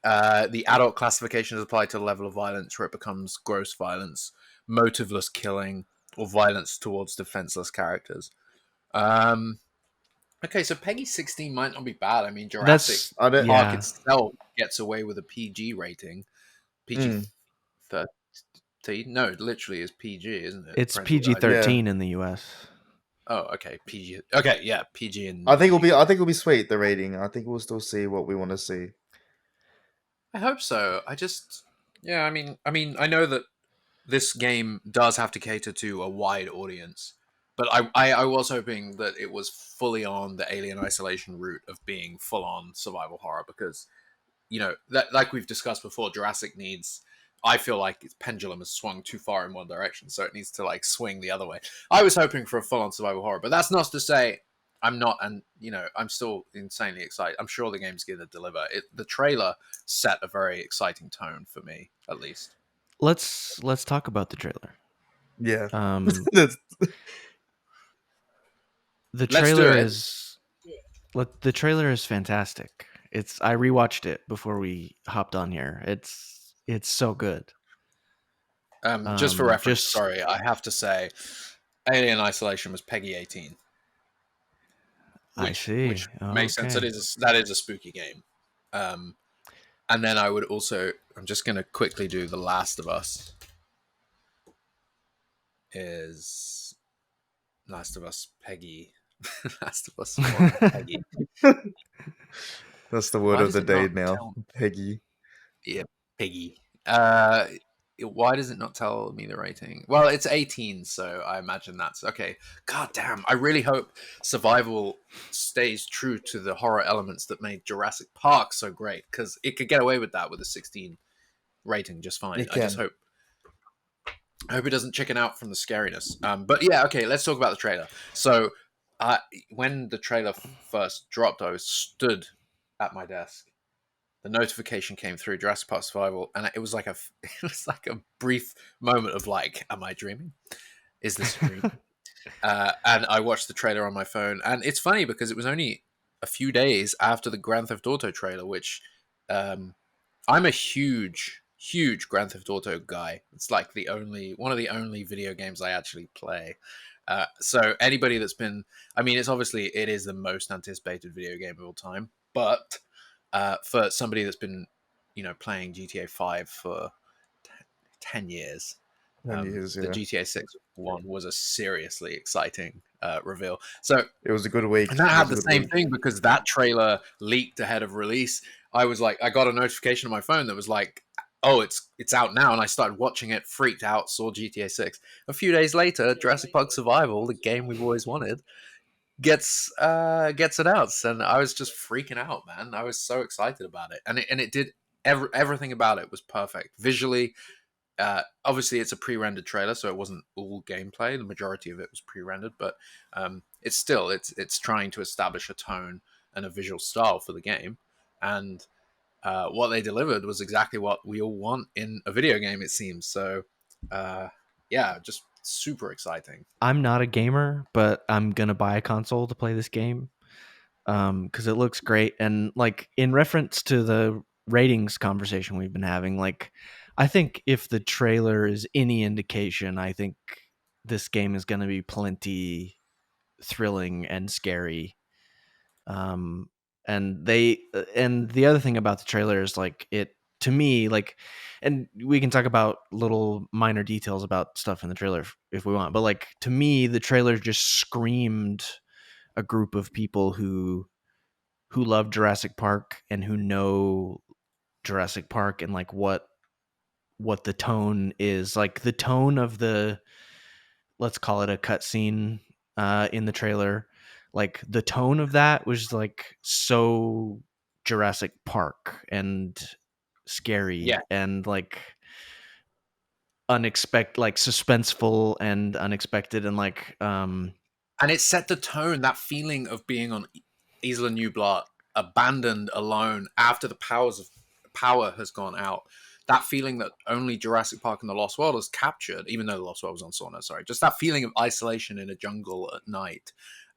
Speaker 1: The adult classification is applied to the level of violence where it becomes gross violence, motiveless killing, or violence towards defenseless characters. Okay, so Peggy 16 might not be bad. I mean, Jurassic
Speaker 3: I don't.
Speaker 1: Park
Speaker 2: Yeah.
Speaker 1: itself gets away with a PG rating. PG 13? No, it literally is PG, isn't it?
Speaker 2: It's
Speaker 1: Parental guidance.
Speaker 2: PG-13 in the US.
Speaker 1: Oh, okay, PG. Okay, yeah, PG in.
Speaker 3: I think it'll be sweet, the rating. I think we'll still see what we want to see.
Speaker 1: I hope so. Yeah. I mean, I know that this game does have to cater to a wide audience, but I was hoping that it was fully on the Alien Isolation route of being full on survival horror because, that like we've discussed before, Jurassic needs. I feel like its pendulum has swung too far in one direction, so it needs to like swing the other way. I was hoping for a full on survival horror, but that's not to say I'm not, and I'm still insanely excited. I'm sure the game's going to deliver. The trailer set a very exciting tone for me, at least.
Speaker 2: Let's talk about the trailer.
Speaker 3: Yeah.
Speaker 2: The
Speaker 1: Let's do
Speaker 2: trailer
Speaker 1: it.
Speaker 2: the trailer is fantastic. I rewatched it before we hopped on here. It's so good.
Speaker 1: Just for reference,
Speaker 2: Just
Speaker 1: sorry, I have to say, Alien Isolation was Peggy 18,
Speaker 2: I
Speaker 1: which
Speaker 2: see.
Speaker 1: makes sense. That
Speaker 2: Okay.
Speaker 1: is a spooky game. Um, and then I would also, I'm just going to quickly do The Last of Us. Is Last of Us Peggy? Last of Us 1 Peggy.
Speaker 3: That's the word
Speaker 1: Why
Speaker 3: of
Speaker 1: does
Speaker 3: the
Speaker 1: it
Speaker 3: day
Speaker 1: not
Speaker 3: now,
Speaker 1: tell?
Speaker 3: Peggy.
Speaker 1: Yeah, Peggy. Why does it not tell me the rating? Well, it's 18, so I imagine that's okay. God damn! I really hope Survival stays true to the horror elements that made Jurassic Park so great, because it could get away with that with a 16 rating just fine.
Speaker 3: It
Speaker 1: I just
Speaker 3: can.
Speaker 1: hope. I hope it doesn't chicken out from the scariness. But yeah, okay. Let's talk about the trailer. So, when the trailer first dropped, I was stood at my desk. The notification came through, Jurassic Park Survival, and it was like it was like a brief moment of like, am I dreaming? Is this a dream? And I watched the trailer on my phone, and it's funny because it was only a few days after the Grand Theft Auto trailer, which um, I'm a huge Grand Theft Auto guy. It's like one of the only video games I actually play. So anybody that's been, I mean, it is the most anticipated video game of all time, but for somebody that's been, playing GTA 5 for 10 years,
Speaker 3: 10 years,
Speaker 1: the
Speaker 3: yeah.
Speaker 1: GTA 6 one was a seriously exciting reveal. So,
Speaker 3: It was a good week.
Speaker 1: and that
Speaker 3: It
Speaker 1: had
Speaker 3: was a
Speaker 1: the
Speaker 3: good
Speaker 1: same
Speaker 3: week.
Speaker 1: thing because that trailer leaked ahead of release. I got a notification on my phone that was like, "Oh, it's out now," and I started watching it, freaked out, saw GTA 6. A few days later, Jurassic Park Survival, the game we've always wanted, gets announced, and I was just freaking out, man. I was so excited about it, and it did everything about it was perfect visually. Obviously, it's a pre-rendered trailer, so it wasn't all gameplay. The majority of it was pre-rendered, but it's trying to establish a tone and a visual style for the game, and what they delivered was exactly what we all want in a video game. It seems so. Yeah, just super exciting.
Speaker 2: I'm not a gamer, but I'm gonna buy a console to play this game because it looks great. And like in reference to the ratings conversation we've been having, like I think if the trailer is any indication, I think this game is gonna be plenty thrilling and scary. Um, and the other thing about the trailer is like it to me like, and we can talk about little minor details about stuff in the trailer if we want, but like to me the trailer just screamed a group of people who love Jurassic Park and who know Jurassic Park and like what the tone is, like the tone of the, let's call it a cutscene in the trailer. Like the tone of that was like so Jurassic Park and
Speaker 1: Yeah,
Speaker 2: scary and like unexpected, like suspenseful and unexpected and like
Speaker 1: and it set the tone. That feeling of being on Isla Nublar, abandoned, alone, after the power has gone out. That feeling that only Jurassic Park and the Lost World has captured, even though the Lost World was on Sauna, sorry, just that feeling of isolation in a jungle at night,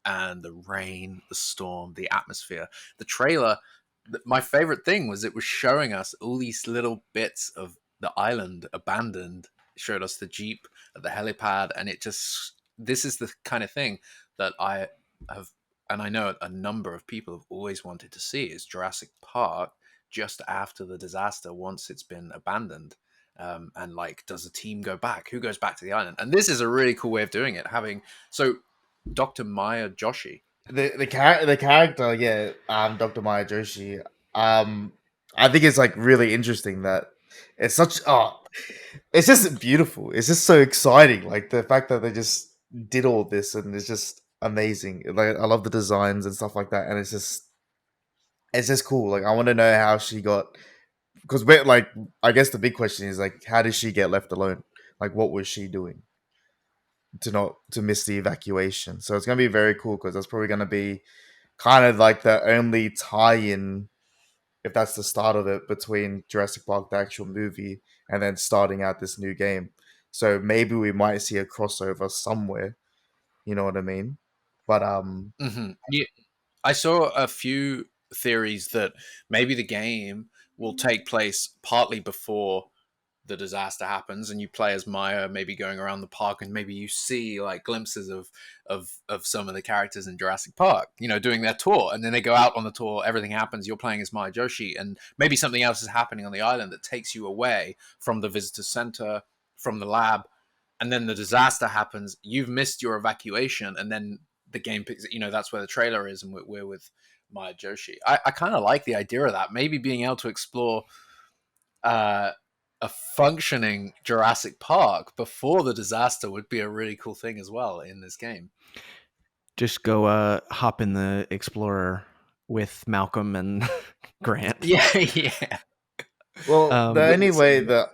Speaker 1: and the rain, the storm, the atmosphere. The trailer, my favorite thing was it was showing us all these little bits of the island abandoned. It showed us the jeep at the helipad, and it just, this is the kind of thing that I have, and I know a number of people have always wanted to see, is Jurassic Park just after the disaster, once it's been abandoned. And like, does the team go back? Who goes back to the island? And this is a really cool way of doing it. Having so Dr. Maya Joshi.
Speaker 3: The character, yeah, Dr. Maya Joshi. I think it's like really interesting that it's such it's just beautiful. It's just so exciting. Like the fact that they just did all this and it's just amazing. Like I love the designs and stuff like that, and it's just cool. Like I want to know how she got, because we're like, I guess the big question is like, how did she get left alone? Like what was she doing to miss the evacuation? So it's gonna be very cool because that's probably gonna be kind of like the only tie-in, if that's the start of it, between Jurassic Park, the actual movie, and then starting out this new game. So maybe we might see a crossover somewhere. You know what I mean? But
Speaker 1: Yeah, I saw a few theories that maybe the game will take place partly before the disaster happens, and you play as Maya, maybe going around the park, and maybe you see like glimpses of some of the characters in Jurassic Park, doing their tour, and then they go out on the tour, everything happens, you're playing as Maya Joshi, and maybe something else is happening on the island that takes you away from the visitor center, from the lab, and then the disaster happens, you've missed your evacuation, and then the game picks, that's where the trailer is, and we're with Maya Joshi. I kind of like the idea of that, maybe being able to explore uh, a functioning Jurassic Park before the disaster would be a really cool thing as well in this game.
Speaker 2: Just go hop in the Explorer with Malcolm and Grant.
Speaker 1: Yeah, yeah.
Speaker 3: Well, the only way
Speaker 1: Witnessing
Speaker 3: that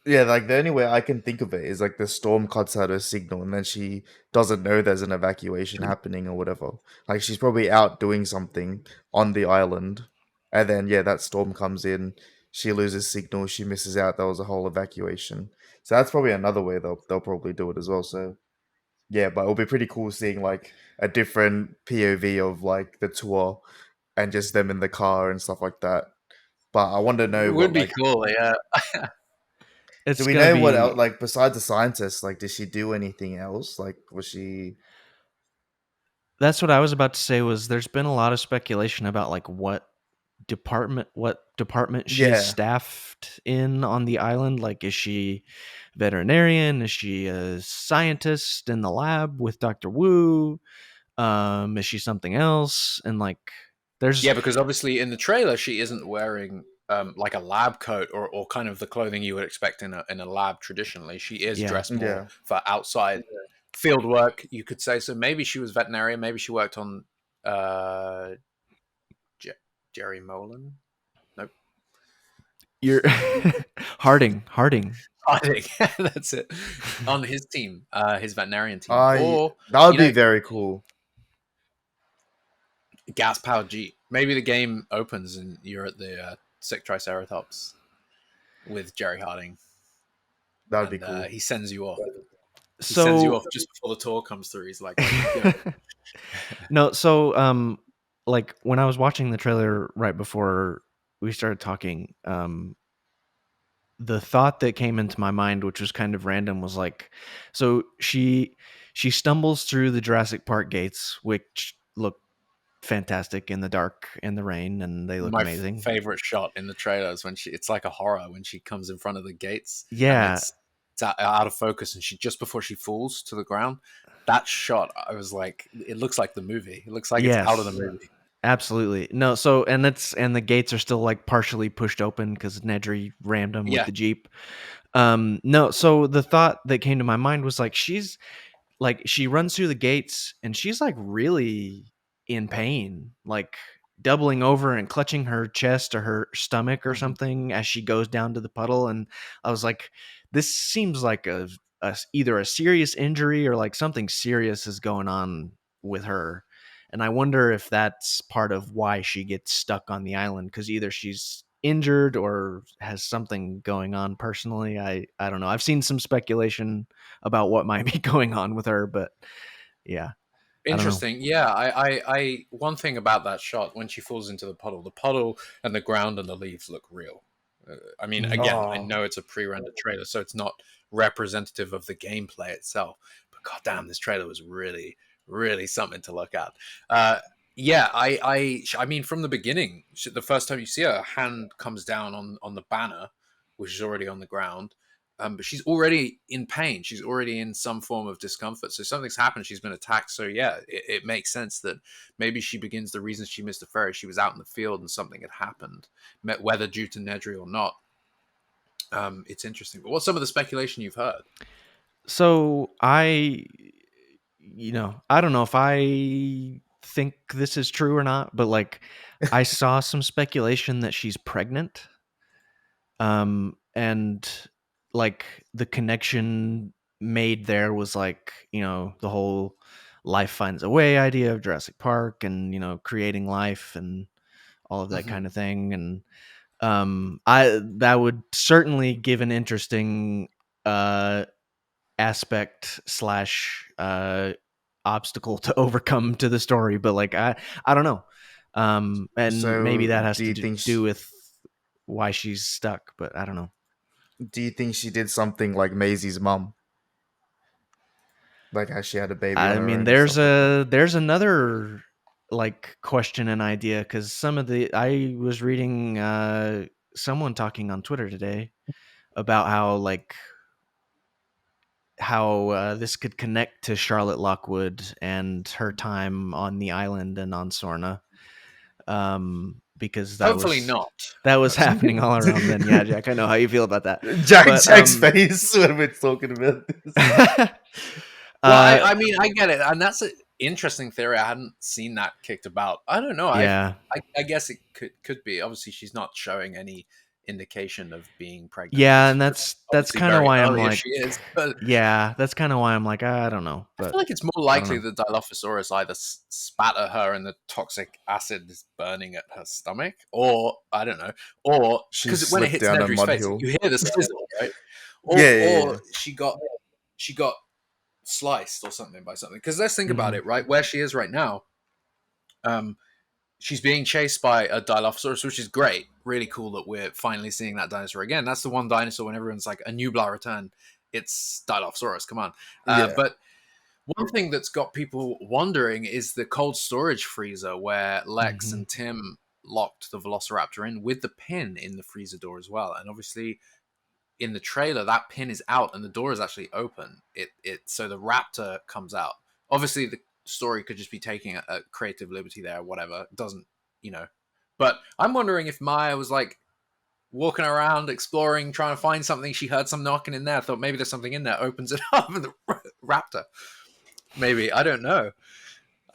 Speaker 3: yeah, like the only way I can think of it is like the storm cuts out her signal and then she doesn't know there's an evacuation happening or whatever. Like she's probably out doing something on the island, and then yeah, that storm comes in, she loses signal, she misses out. There was a whole evacuation. So that's probably another way they'll probably do it as well. So yeah, but it'll be pretty cool seeing like a different POV of like the tour and just them in the car and stuff like that. But I want to know
Speaker 1: it
Speaker 3: what
Speaker 1: would be
Speaker 3: like
Speaker 1: cool, yeah.
Speaker 3: do
Speaker 2: It's
Speaker 3: we
Speaker 2: gonna
Speaker 3: know what else
Speaker 2: be.
Speaker 3: like besides the scientist, like did she do anything else? Like was she
Speaker 2: That's what I was about to say. Was there's been a lot of speculation about like what department she's
Speaker 3: yeah.
Speaker 2: staffed in on the island. Like, is she veterinarian? Is she a scientist in the lab with Dr. Wu? Is she something else? And like, there's
Speaker 1: Yeah, because obviously in the trailer she isn't wearing like a lab coat, or kind of the clothing you would expect in a lab traditionally. She is
Speaker 2: yeah,
Speaker 1: dressed more
Speaker 3: Yeah.
Speaker 1: for outside field work, you could say. So maybe she was veterinarian, maybe she worked on uh, Jerry Molan. Nope.
Speaker 2: you're Harding.
Speaker 1: Harding. That's it. On his team, his veterinarian team.
Speaker 3: I
Speaker 1: Or,
Speaker 3: that would
Speaker 1: you
Speaker 3: be
Speaker 1: know,
Speaker 3: very cool.
Speaker 1: gas powered Jeep. Maybe the game opens and you're at the sick Triceratops with Jerry Harding,
Speaker 3: That would be
Speaker 1: and
Speaker 3: cool.
Speaker 1: he sends you off. He sends you
Speaker 2: So
Speaker 1: off just before the tour comes through. He's like, go.
Speaker 2: no, so like when I was watching the trailer right before we started talking, the thought that came into my mind, which was kind of random, was like, so she stumbles through the Jurassic Park gates, which look fantastic in the dark and the rain, and they look
Speaker 1: My
Speaker 2: amazing.
Speaker 1: favorite shot in the trailer is when it's like a horror when she comes in front of the gates and
Speaker 2: Yeah,
Speaker 1: it's out of focus, and she just before she falls to the ground. That shot, I was like, it looks like the movie. It looks like it's out of the
Speaker 2: yes,
Speaker 1: movie.
Speaker 2: absolutely. No, so and the gates are still like partially pushed open because Nedry rammed them with
Speaker 1: Yeah.
Speaker 2: the Jeep. No, so the thought that came to my mind was like she runs through the gates and she's like really in pain, like doubling over and clutching her chest or her stomach or
Speaker 1: Mhm.
Speaker 2: something as she goes down to the puddle. And I was like, this seems like either a serious injury or like something serious is going on with her. And I wonder if that's part of why she gets stuck on the island, because either she's injured or has something going on personally. I don't know. I've seen some speculation about what might be going on with her, but yeah, I don't know.
Speaker 1: Interesting. Yeah, one thing about that shot when she falls into the puddle and the ground and the leaves look real. I mean,
Speaker 2: Mhm.
Speaker 1: again, I
Speaker 3: Oh,
Speaker 1: know it's a pre-rendered trailer, so it's not representative of the gameplay itself. But goddamn, this trailer was really, really something to look at. Yeah, I mean, from the beginning, the first time you see her, hand comes down on the banner, which is already on the ground. But she's already in pain. She's already in some form of discomfort. So something's happened. She's been attacked. So yeah, it makes sense that maybe she begins the reason she missed the ferry. She was out in the field and something had happened, whether due to Nedry or not. It's interesting. But what's some of the speculation you've heard?
Speaker 2: So I don't know if I think this is true or not, but like I saw some speculation that she's pregnant. And like the connection made there was like, the whole life finds a way idea of Jurassic Park and, creating life and all of that
Speaker 3: mhm.
Speaker 2: kind of thing. And I that would certainly give an interesting uh aspect slash obstacle to overcome to the story, but like I don't know. And maybe
Speaker 3: So
Speaker 2: that has
Speaker 3: do
Speaker 2: to
Speaker 3: you think
Speaker 2: do with why she's stuck, but I don't know.
Speaker 3: Do you think she did something like Maisie's mum, like how she had a baby on
Speaker 2: I
Speaker 3: her
Speaker 2: mean,
Speaker 3: own and stuff like that?
Speaker 2: there's another like question and idea, because some of the I was reading someone talking on Twitter today about how this could connect to Charlotte Lockwood and her time on the island and on Sorna, because
Speaker 1: Hopefully not.
Speaker 2: that was
Speaker 1: Personally.
Speaker 2: happening all around then. Yeah, Jack, I know how you feel about that, but
Speaker 3: Jack's face when we're talking about this.
Speaker 1: Well,
Speaker 2: uh,
Speaker 1: I mean, I get it, and that's an interesting theory. I hadn't seen that kicked about. I don't know.
Speaker 2: yeah,
Speaker 1: I guess it could be. Obviously, she's not showing any indication of being pregnant.
Speaker 2: yeah,
Speaker 1: It's
Speaker 2: and
Speaker 1: just
Speaker 2: that's
Speaker 1: obviously
Speaker 2: kind of
Speaker 1: very
Speaker 2: why I'm
Speaker 1: early if
Speaker 2: like,
Speaker 1: she is. But
Speaker 2: yeah, that's kind of why I'm like, I don't know,
Speaker 1: I
Speaker 2: but
Speaker 1: feel like it's more
Speaker 2: I don't
Speaker 1: likely
Speaker 2: know.
Speaker 1: that Dilophosaurus either spat at her and the toxic acid is burning at her stomach, or I don't know, or
Speaker 3: She
Speaker 1: because when it
Speaker 3: slipped
Speaker 1: hits
Speaker 3: down a
Speaker 1: Nedry's
Speaker 3: mud
Speaker 1: face,
Speaker 3: hill.
Speaker 1: you hear the sizzle, right?
Speaker 3: Yeah, yeah,
Speaker 1: Or
Speaker 3: yeah.
Speaker 1: she got sliced or something by something. Because let's think about
Speaker 2: Mhm.
Speaker 1: it, right? Where she is right now, um, she's being chased by a Dilophosaurus, which is great. Really cool that we're finally seeing that dinosaur again. That's the one dinosaur when everyone's like, a Nublar return. It's Dilophosaurus, come on.
Speaker 3: Yeah.
Speaker 1: But one thing that's got people wondering is the cold storage freezer where Lex
Speaker 2: Mhm.
Speaker 1: and Tim locked the Velociraptor in with the pin in the freezer door as well. And obviously, in the trailer, that pin is out and the door is actually open. It so the raptor comes out. Obviously, the story could just be taking a creative liberty there, or whatever. It doesn't, you know. But I'm wondering if Maya was like walking around, exploring, trying to find something. She heard some knocking in there. Thought maybe there's something in there. Opens it up, and the raptor. Maybe I don't know.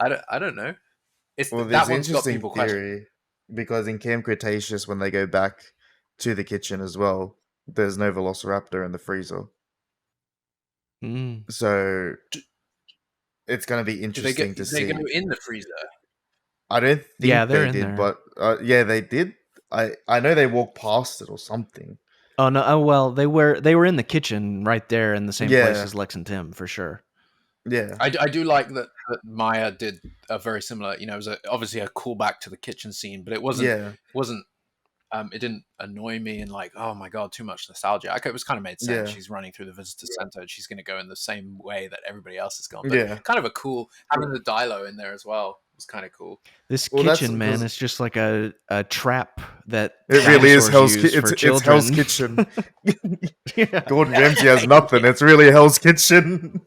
Speaker 1: I don't know. It's
Speaker 3: Well, there's
Speaker 1: that
Speaker 3: an
Speaker 1: one's got
Speaker 3: interesting
Speaker 1: people questioning.
Speaker 3: theory because in Camp Cretaceous, when they go back to the kitchen as well, there's no Velociraptor in the freezer.
Speaker 2: Mm.
Speaker 3: So it's going to be
Speaker 1: Do they
Speaker 3: interesting
Speaker 1: get
Speaker 3: to
Speaker 1: they go
Speaker 3: see.
Speaker 1: in the freezer?
Speaker 3: I don't
Speaker 2: Yeah,
Speaker 3: think
Speaker 2: they're
Speaker 3: they
Speaker 2: in
Speaker 3: did,
Speaker 2: there.
Speaker 3: but yeah, they did. I know they walked past it or something.
Speaker 2: Oh no! Oh well, they were in the kitchen right there in the same place
Speaker 3: Yeah,
Speaker 2: as Lex and Tim for sure.
Speaker 3: yeah,
Speaker 1: I do like that Maya did a very similar. You know, it was obviously a callback to the kitchen scene, but it
Speaker 3: yeah,
Speaker 1: wasn't it didn't annoy me and like, oh my god, too much nostalgia. It was kind of made sense.
Speaker 3: yeah,
Speaker 1: She's running through the visitor center and she's going to go in the same way that everybody else has gone. But
Speaker 3: yeah.
Speaker 1: kind of a cool having the Dilo in there as well was kind of cool.
Speaker 2: This
Speaker 3: Well, that's
Speaker 2: kitchen, man,
Speaker 3: because
Speaker 2: is just like a trap that
Speaker 3: it really is
Speaker 2: dinosaurs
Speaker 3: Hell's.
Speaker 2: use for
Speaker 3: It's Hell's
Speaker 2: children.
Speaker 3: Kitchen.
Speaker 2: Yeah.
Speaker 3: Gordon Ramsay has nothing. It's really Hell's Kitchen.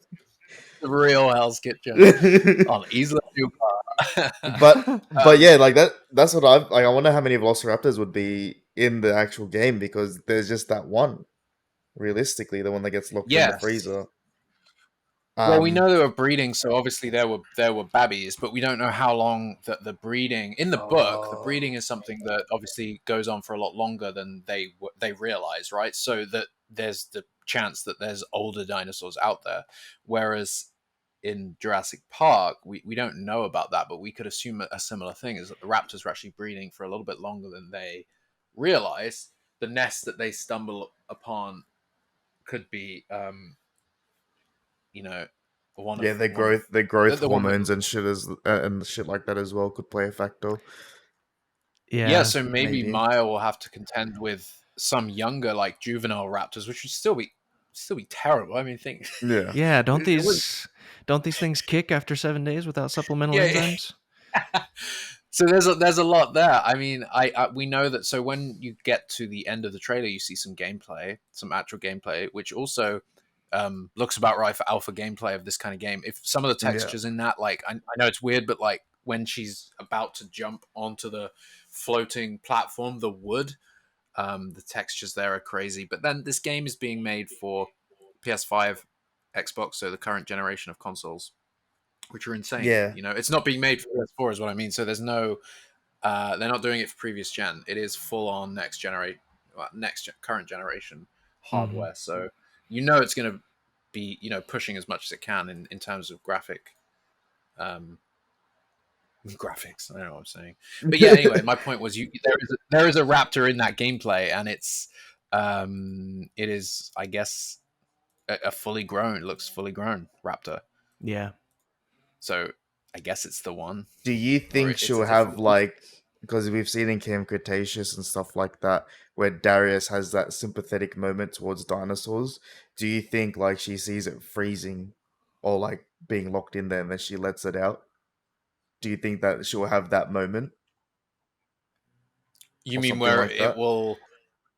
Speaker 1: The real Hell's Kitchen on Isla Nublar.
Speaker 3: but
Speaker 1: um,
Speaker 3: yeah, like that. That's what I've like. I wonder how many Velociraptors would be in the actual game because there's just that one. Realistically, the one that gets locked in the
Speaker 1: yes.
Speaker 3: freezer.
Speaker 1: Well, we know they were breeding, so obviously there were babbies, but we don't know how long that the breeding in the book. The
Speaker 3: Oh,
Speaker 1: breeding is something that obviously goes on for a lot longer than they realize, right? So that there's the chance that there's older dinosaurs out there, whereas in Jurassic Park we don't know about that, but we could assume a similar thing is that the raptors were actually breeding for a little bit longer than they realize. The nest that they stumble upon could be you know
Speaker 3: yeah,
Speaker 1: one of
Speaker 3: their growth
Speaker 1: the one that
Speaker 3: hormones and shit and shit like that as well could play a factor.
Speaker 1: yeah,
Speaker 2: Yeah.
Speaker 1: so maybe
Speaker 3: Maybe.
Speaker 1: Maya will have to contend with some younger like juvenile raptors, which would still be terrible. I mean, think
Speaker 3: Yeah.
Speaker 2: Yeah, don't
Speaker 1: it wouldn't
Speaker 2: these things kick after 7 days without supplemental
Speaker 1: yeah.
Speaker 2: enzymes?
Speaker 1: So there's a lot there. I mean, we know that. So when you get to the end of the trailer, you see some gameplay, some actual gameplay, which also looks about right for alpha gameplay of this kind of game. If some of the
Speaker 3: Yeah.
Speaker 1: textures in that, like I know it's weird, but like when she's about to jump onto the floating platform, the wood, the textures there are crazy. But then this game is being made for PS5, Xbox, so the current generation of consoles, which are insane.
Speaker 3: Yeah.
Speaker 1: You know, it's not being made for PS4, is what I mean. So there's no, they're not doing it for previous gen. It is full on current generation
Speaker 2: Mhm.
Speaker 1: hardware. So you know it's going to be pushing as much as it can in terms of um, graphics. I don't know what I'm saying, but yeah. Anyway, my point was, there is a raptor in that gameplay, and it is, I guess, a fully grown, looks fully grown raptor.
Speaker 2: Yeah.
Speaker 1: So I guess it's the one,
Speaker 3: Do you
Speaker 1: or
Speaker 3: think
Speaker 1: it's a
Speaker 3: she'll have
Speaker 1: different one.
Speaker 3: like because we've seen in Camp Cretaceous and stuff like that, where Darius has that sympathetic moment towards dinosaurs. Do you think like she sees it freezing or like being locked in there and then she lets it out? Do you think that she'll have that moment
Speaker 1: You
Speaker 3: or
Speaker 1: mean
Speaker 3: something
Speaker 1: where
Speaker 3: like
Speaker 1: it
Speaker 3: that?
Speaker 1: will,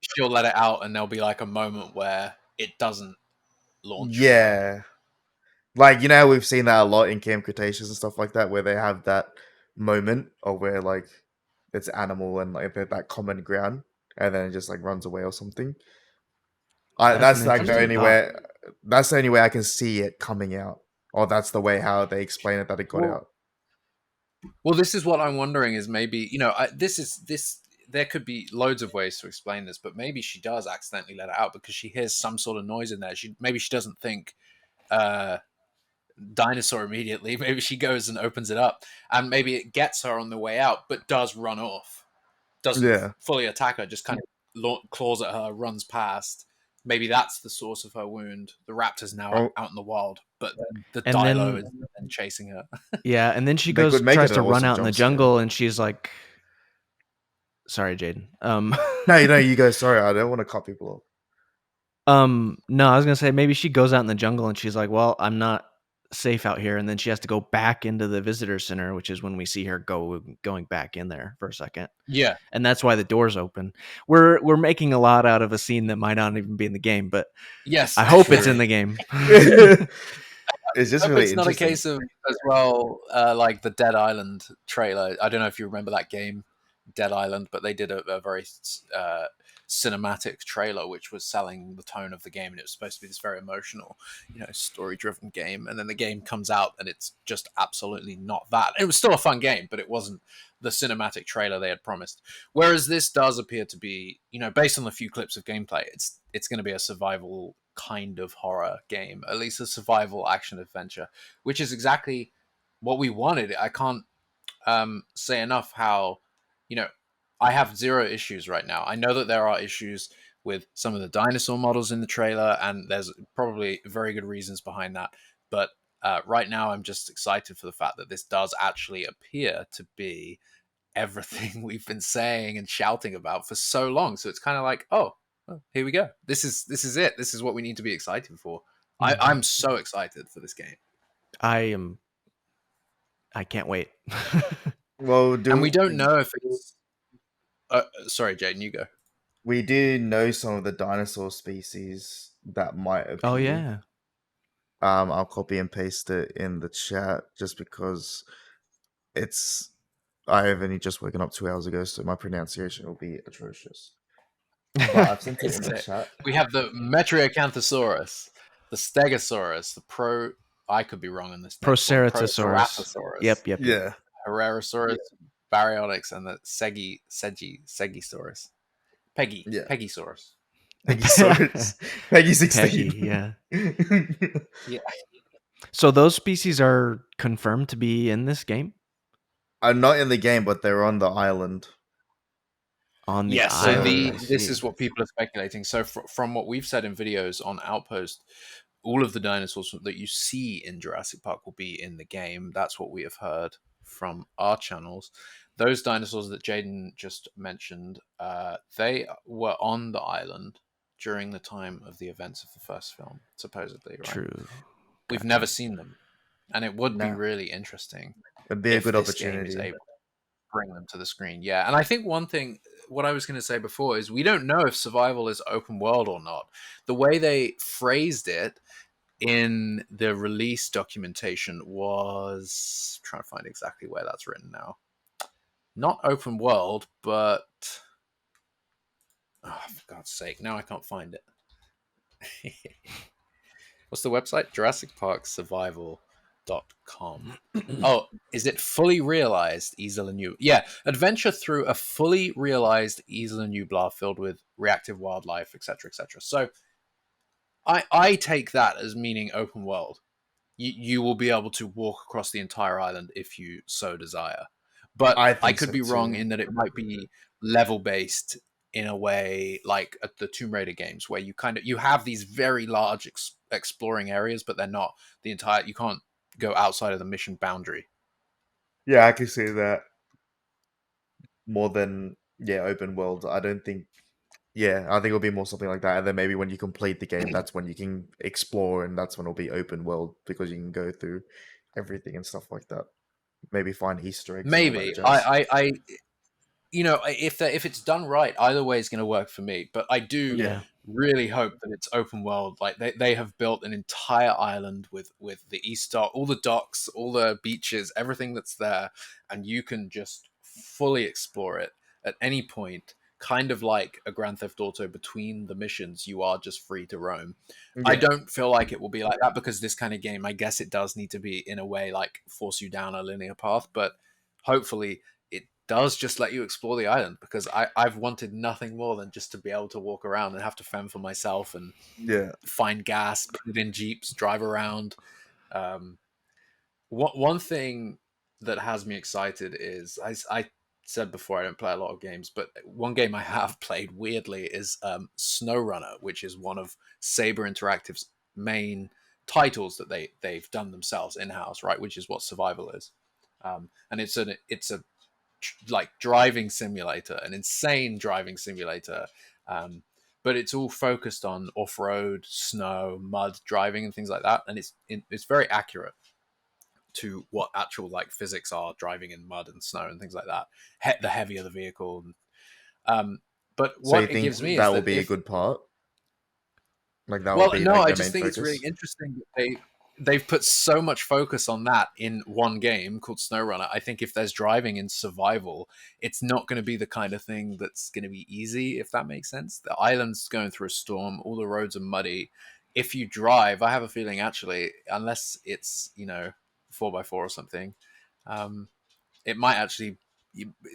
Speaker 1: she'll let it out and there'll be like a moment where it doesn't launch from her?
Speaker 3: Yeah. Like, you know, we've seen that a lot in Camp Cretaceous and stuff like that, where they have that moment of where like it's animal and like they're that common ground, and then it just like runs away or something.
Speaker 2: That's an
Speaker 3: That's like the
Speaker 2: interesting
Speaker 3: only
Speaker 2: thought.
Speaker 3: way. That's the only way I can see it coming out, or that's the way how they explain it that it got
Speaker 1: Well,
Speaker 3: out.
Speaker 1: well, this is what I'm wondering is maybe, this is this. There could be loads of ways to explain this, but maybe she does accidentally let it out because she hears some sort of noise in there. Maybe she doesn't think uh, dinosaur immediately. Maybe she goes and opens it up, and maybe it gets her on the way out, but does run off. Doesn't
Speaker 3: Yeah.
Speaker 1: fully attack her, just kind of claws at her, runs past. Maybe that's the source of her wound. The raptor's now
Speaker 3: Oh,
Speaker 1: out in the wild, but the
Speaker 2: And
Speaker 1: Dilo
Speaker 2: then
Speaker 1: is then chasing her.
Speaker 2: yeah, and then she
Speaker 3: they
Speaker 2: goes
Speaker 3: could make
Speaker 2: tries
Speaker 3: it an
Speaker 2: to run
Speaker 3: awesome
Speaker 2: out in the
Speaker 3: jump scare.
Speaker 2: jungle, and she's like, "Sorry, Jaden."
Speaker 3: No, you know, you go. Sorry, I don't want to cut people off.
Speaker 2: No, I was gonna say maybe she goes out in the jungle and she's like, "Well, I'm not safe out here," and then she has to go back into the visitor center, which is when we see her going back in there for a second,
Speaker 1: Yeah.
Speaker 2: and that's why the doors open. We're making a lot out of a scene that might not even be in the game, but
Speaker 1: Yes,
Speaker 2: I hope it's
Speaker 1: true.
Speaker 2: in the game.
Speaker 3: It's
Speaker 1: I
Speaker 3: just
Speaker 1: hope
Speaker 3: really
Speaker 1: it's not a
Speaker 3: interesting.
Speaker 1: case of as well, like the Dead Island trailer. I don't know if you remember that game, Dead Island, but they did a very cinematic trailer which was selling the tone of the game, and it was supposed to be this very emotional, story-driven game. And then the game comes out, and it's just absolutely not that. It was still a fun game, but it wasn't the cinematic trailer they had promised. Whereas this does appear to be, based on the few clips of gameplay, it's going to be a survival kind of horror game, at least a survival action adventure, which is exactly what we wanted. I can't say enough how, you know, I have zero issues right now. I know that there are issues with some of the dinosaur models in the trailer, and there's probably very good reasons behind that. But right now, I'm just excited for the fact that this does actually appear to be everything we've been saying and shouting about for so long. So it's kind of like, oh, here we go. This is it. This is what we need to be excited for.
Speaker 2: Mhm.
Speaker 1: I'm so excited for this game,
Speaker 2: I am. I can't wait.
Speaker 3: Well,
Speaker 1: and we don't know if it's. Sorry, Jaden, you go.
Speaker 3: we do know some of the dinosaur species that might
Speaker 2: Oh
Speaker 3: appear.
Speaker 2: yeah,
Speaker 3: I'll copy and paste it in the chat just because it's. I have only just woken up 2 hours ago, so my pronunciation will be atrocious. But I've sent it in the chat.
Speaker 1: We have the Metriacanthosaurus, the Stegosaurus, the Pro. I could be wrong on this next one.
Speaker 2: Proceratosaurus.
Speaker 1: Ceratosaurus,
Speaker 2: Yep.
Speaker 3: Yeah.
Speaker 1: Herrerasaurus, Baryonyx, and the Segisaurus.
Speaker 3: Yeah.
Speaker 1: Peggysaurus.
Speaker 3: Peggysaurus. Peggy
Speaker 2: Peggy,
Speaker 3: 16.
Speaker 2: yeah.
Speaker 1: Yeah.
Speaker 2: So those species are confirmed to be in this game
Speaker 3: I'm not in the game, but they're on the island.
Speaker 2: on the
Speaker 1: Yes, so
Speaker 2: island.
Speaker 3: So
Speaker 2: I
Speaker 1: this
Speaker 2: see.
Speaker 1: is what people are speculating. So from what we've said in videos on Outpost, all of the dinosaurs that you see in Jurassic Park will be in the game. That's what we have heard from our channels. Those dinosaurs that Jaden just mentioned, they were on the island during the time of the events of the first film, supposedly, right?
Speaker 2: True.
Speaker 1: We've
Speaker 2: Gotcha.
Speaker 1: never seen them, and it would be
Speaker 3: nah,
Speaker 1: really interesting
Speaker 3: it'd be a
Speaker 1: if
Speaker 3: good
Speaker 1: this game is
Speaker 3: opportunity.
Speaker 1: able bring them to the screen. Yeah, and I think one thing, what I was going to say before, is we don't know if survival is open world or not. The way they phrased it in the release documentation was, I'm trying to find exactly where that's written now. Not open world, but for God's sake, now I can't find it. What's the website? Jurassic Park Survival.com. Oh, is it fully realized Isla Nublar? Yeah, adventure through a fully realized Isla Nublar filled with reactive wildlife, etc., etc. So I take that as meaning open world. You will be able to walk across the entire island if you so desire. But
Speaker 3: I
Speaker 1: I
Speaker 3: think
Speaker 1: could
Speaker 3: so
Speaker 1: be wrong
Speaker 3: too.
Speaker 1: in that it might be level based in a way like at the Tomb Raider games where you have these very large exploring areas, but they're not the entire. You can't go outside of the mission boundary.
Speaker 3: Yeah, I can see that. more than open world. I don't think. Yeah, I think it'll be more something like that. And then maybe when you complete the game, that's when you can explore, and that's when it'll be open world because you can go through everything and stuff like that. Maybe find Easter eggs and all that
Speaker 1: Maybe
Speaker 3: jazz.
Speaker 1: if it's done right, either way is going to work for me. But I do
Speaker 2: Yeah.
Speaker 1: really hope that it's open world. Like they have built an entire island with the East Dock, all the docks, all the beaches, everything that's there, and you can just fully explore it at any point. Kind of like a Grand Theft Auto. Between the missions, you are just free to roam. I
Speaker 3: Yeah,
Speaker 1: don't feel like it will be like that because this kind of game, I guess it does need to be in a way like force you down a linear path, but hopefully it does just let you explore the island because I've wanted nothing more than just to be able to walk around and have to fend for myself and
Speaker 3: yeah.
Speaker 1: find gas, put it in jeeps, drive around. Um, one thing that has me excited is I said before I don't play a lot of games, but one game I have played weirdly is SnowRunner, which is one of Saber Interactive's main titles that they've done themselves in house, right? Which is what survival is, and it's a like driving simulator, an insane driving simulator. Um, but it's all focused on off-road, snow, mud driving, and things like that, and it's very accurate to what actual like physics are driving in mud and snow and things like that. The heavier the vehicle, um, but
Speaker 3: So you
Speaker 1: what it
Speaker 3: think
Speaker 1: gives me is
Speaker 3: that will
Speaker 1: that
Speaker 3: be a
Speaker 1: if
Speaker 3: good part? Like that will
Speaker 1: well,
Speaker 3: be
Speaker 1: no,
Speaker 3: like
Speaker 1: I
Speaker 3: the
Speaker 1: just
Speaker 3: main
Speaker 1: think it's really
Speaker 3: focus?
Speaker 1: interesting that they've put so much focus on that in one game called SnowRunner. I think if there's driving in survival, it's not going to be the kind of thing that's going to be easy, if that makes sense. The island's going through a storm, all the roads are muddy. If you drive, I have a feeling actually, unless it's 4x4 or something, um, it might actually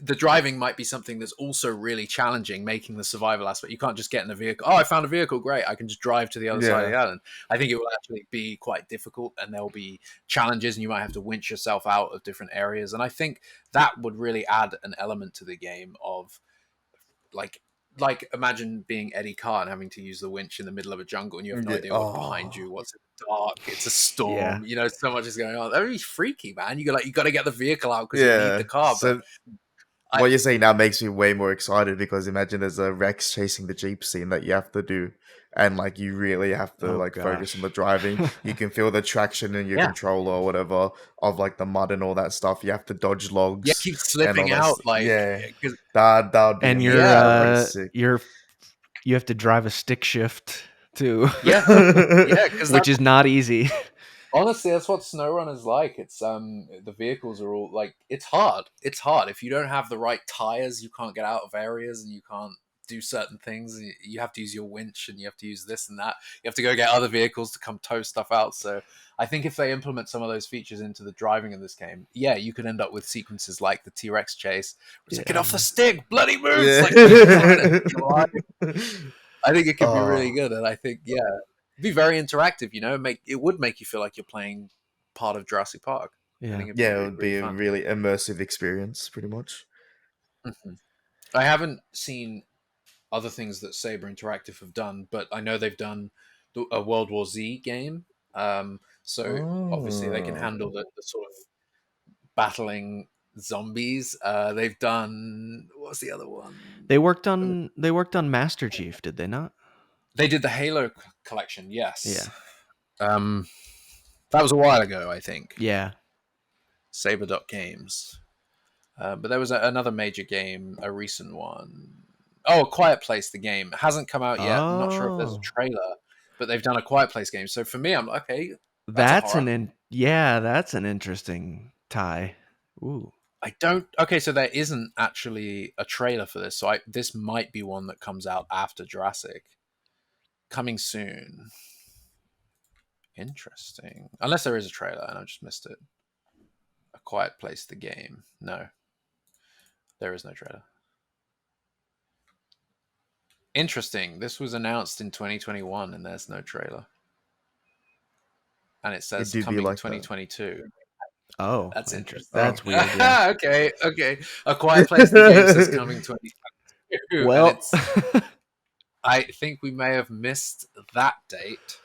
Speaker 1: the driving might be something that's also really challenging, making the survival aspect. You can't just get in a vehicle. Oh, I found a vehicle, great, I can just drive to the other side of
Speaker 3: Yeah,
Speaker 1: the island. I think it will actually be quite difficult, and there'll be challenges, and you might have to winch yourself out of different areas. And I think that would really add an element to the game of like imagine being Eddie Carr and having to use the winch in the middle of a jungle and you have no
Speaker 3: yeah.
Speaker 1: idea what's behind
Speaker 3: Oh,
Speaker 1: you, what's in the dark, it's a
Speaker 2: Yeah.
Speaker 1: storm, so much is going on. That would be freaky, man. You got to get the vehicle out because you need
Speaker 3: yeah.
Speaker 1: the car. But
Speaker 3: So
Speaker 1: I
Speaker 3: what you're saying now makes me way more excited because imagine there's a Rex chasing the Jeep scene that you have to do. And like you really have to
Speaker 2: Oh
Speaker 3: like focus on the
Speaker 2: gosh.
Speaker 3: driving. You can feel the traction in your
Speaker 1: yeah
Speaker 3: controller or whatever of like the mud and all that stuff. You have to dodge
Speaker 1: yeah
Speaker 3: logs
Speaker 1: keep
Speaker 3: and all
Speaker 1: slipping
Speaker 3: that.
Speaker 1: out like
Speaker 3: Yeah,
Speaker 1: 'cause-
Speaker 3: that would be
Speaker 2: And
Speaker 3: amazing.
Speaker 1: yeah
Speaker 3: That would be sick.
Speaker 2: you have to drive a stick shift too,
Speaker 1: yeah yeah because
Speaker 2: which is not easy.
Speaker 1: honestly, that's what SnowRunner's like. It's the vehicles are all like it's hard. It's hard if you don't have the right tires. You can't get out of areas, and you can't do certain things. You have to use your winch, and you have to use this and that. You have to go get other vehicles to come tow stuff out. So I think if they implement some of those features into the driving in this game, yeah, you could end up with sequences like the T-Rex chase. It's like get off the
Speaker 2: Yeah.
Speaker 1: stick, bloody moves!
Speaker 3: Yeah.
Speaker 1: Like trying to drive. I think it could be really
Speaker 3: Oh,
Speaker 1: good, and I think be very interactive. Make it would make you feel like you're playing part of Jurassic Park. I
Speaker 2: Yeah.
Speaker 1: think it'd be
Speaker 3: yeah, it would
Speaker 1: really
Speaker 3: be a
Speaker 1: fun.
Speaker 3: really immersive experience, pretty much.
Speaker 1: Mhm. I haven't seen other things that Saber Interactive have done, but I know they've done a World War Z game. So obviously they can
Speaker 3: Oh,
Speaker 1: handle the sort of battling zombies. They've done what's the other one?
Speaker 2: They worked on Master Chief, did they not?
Speaker 1: They did the Halo collection. Yes.
Speaker 2: Yeah.
Speaker 1: Um, that was a while ago, I think.
Speaker 2: Yeah.
Speaker 1: Saber.games. But there was another major game, a recent one. Oh, A Quiet Place, the game. It hasn't come out yet. I'm not sure if there's a
Speaker 2: Oh.
Speaker 1: trailer, but they've done a Quiet Place game. So for me, I'm like, okay, that's a
Speaker 2: That's
Speaker 1: horror.
Speaker 2: that's an interesting tie. Ooh.
Speaker 1: I don't. Okay, so there isn't actually a trailer for this. So this might be one that comes out after Jurassic. Coming soon. Interesting. Unless there is a trailer and I just missed it. A Quiet Place, the game. No, there is no trailer. Interesting. This was announced in 2021 and there's no trailer. And it
Speaker 3: it
Speaker 1: says
Speaker 3: do be
Speaker 1: coming
Speaker 3: like that.
Speaker 1: 2022.
Speaker 2: Oh,
Speaker 1: That's
Speaker 2: interesting.
Speaker 1: interesting.
Speaker 3: Oh,
Speaker 2: That's weird, yeah.
Speaker 1: Okay, okay. A Quiet Place, the game says coming 2022. And
Speaker 2: Well,
Speaker 1: I think we may have missed that date.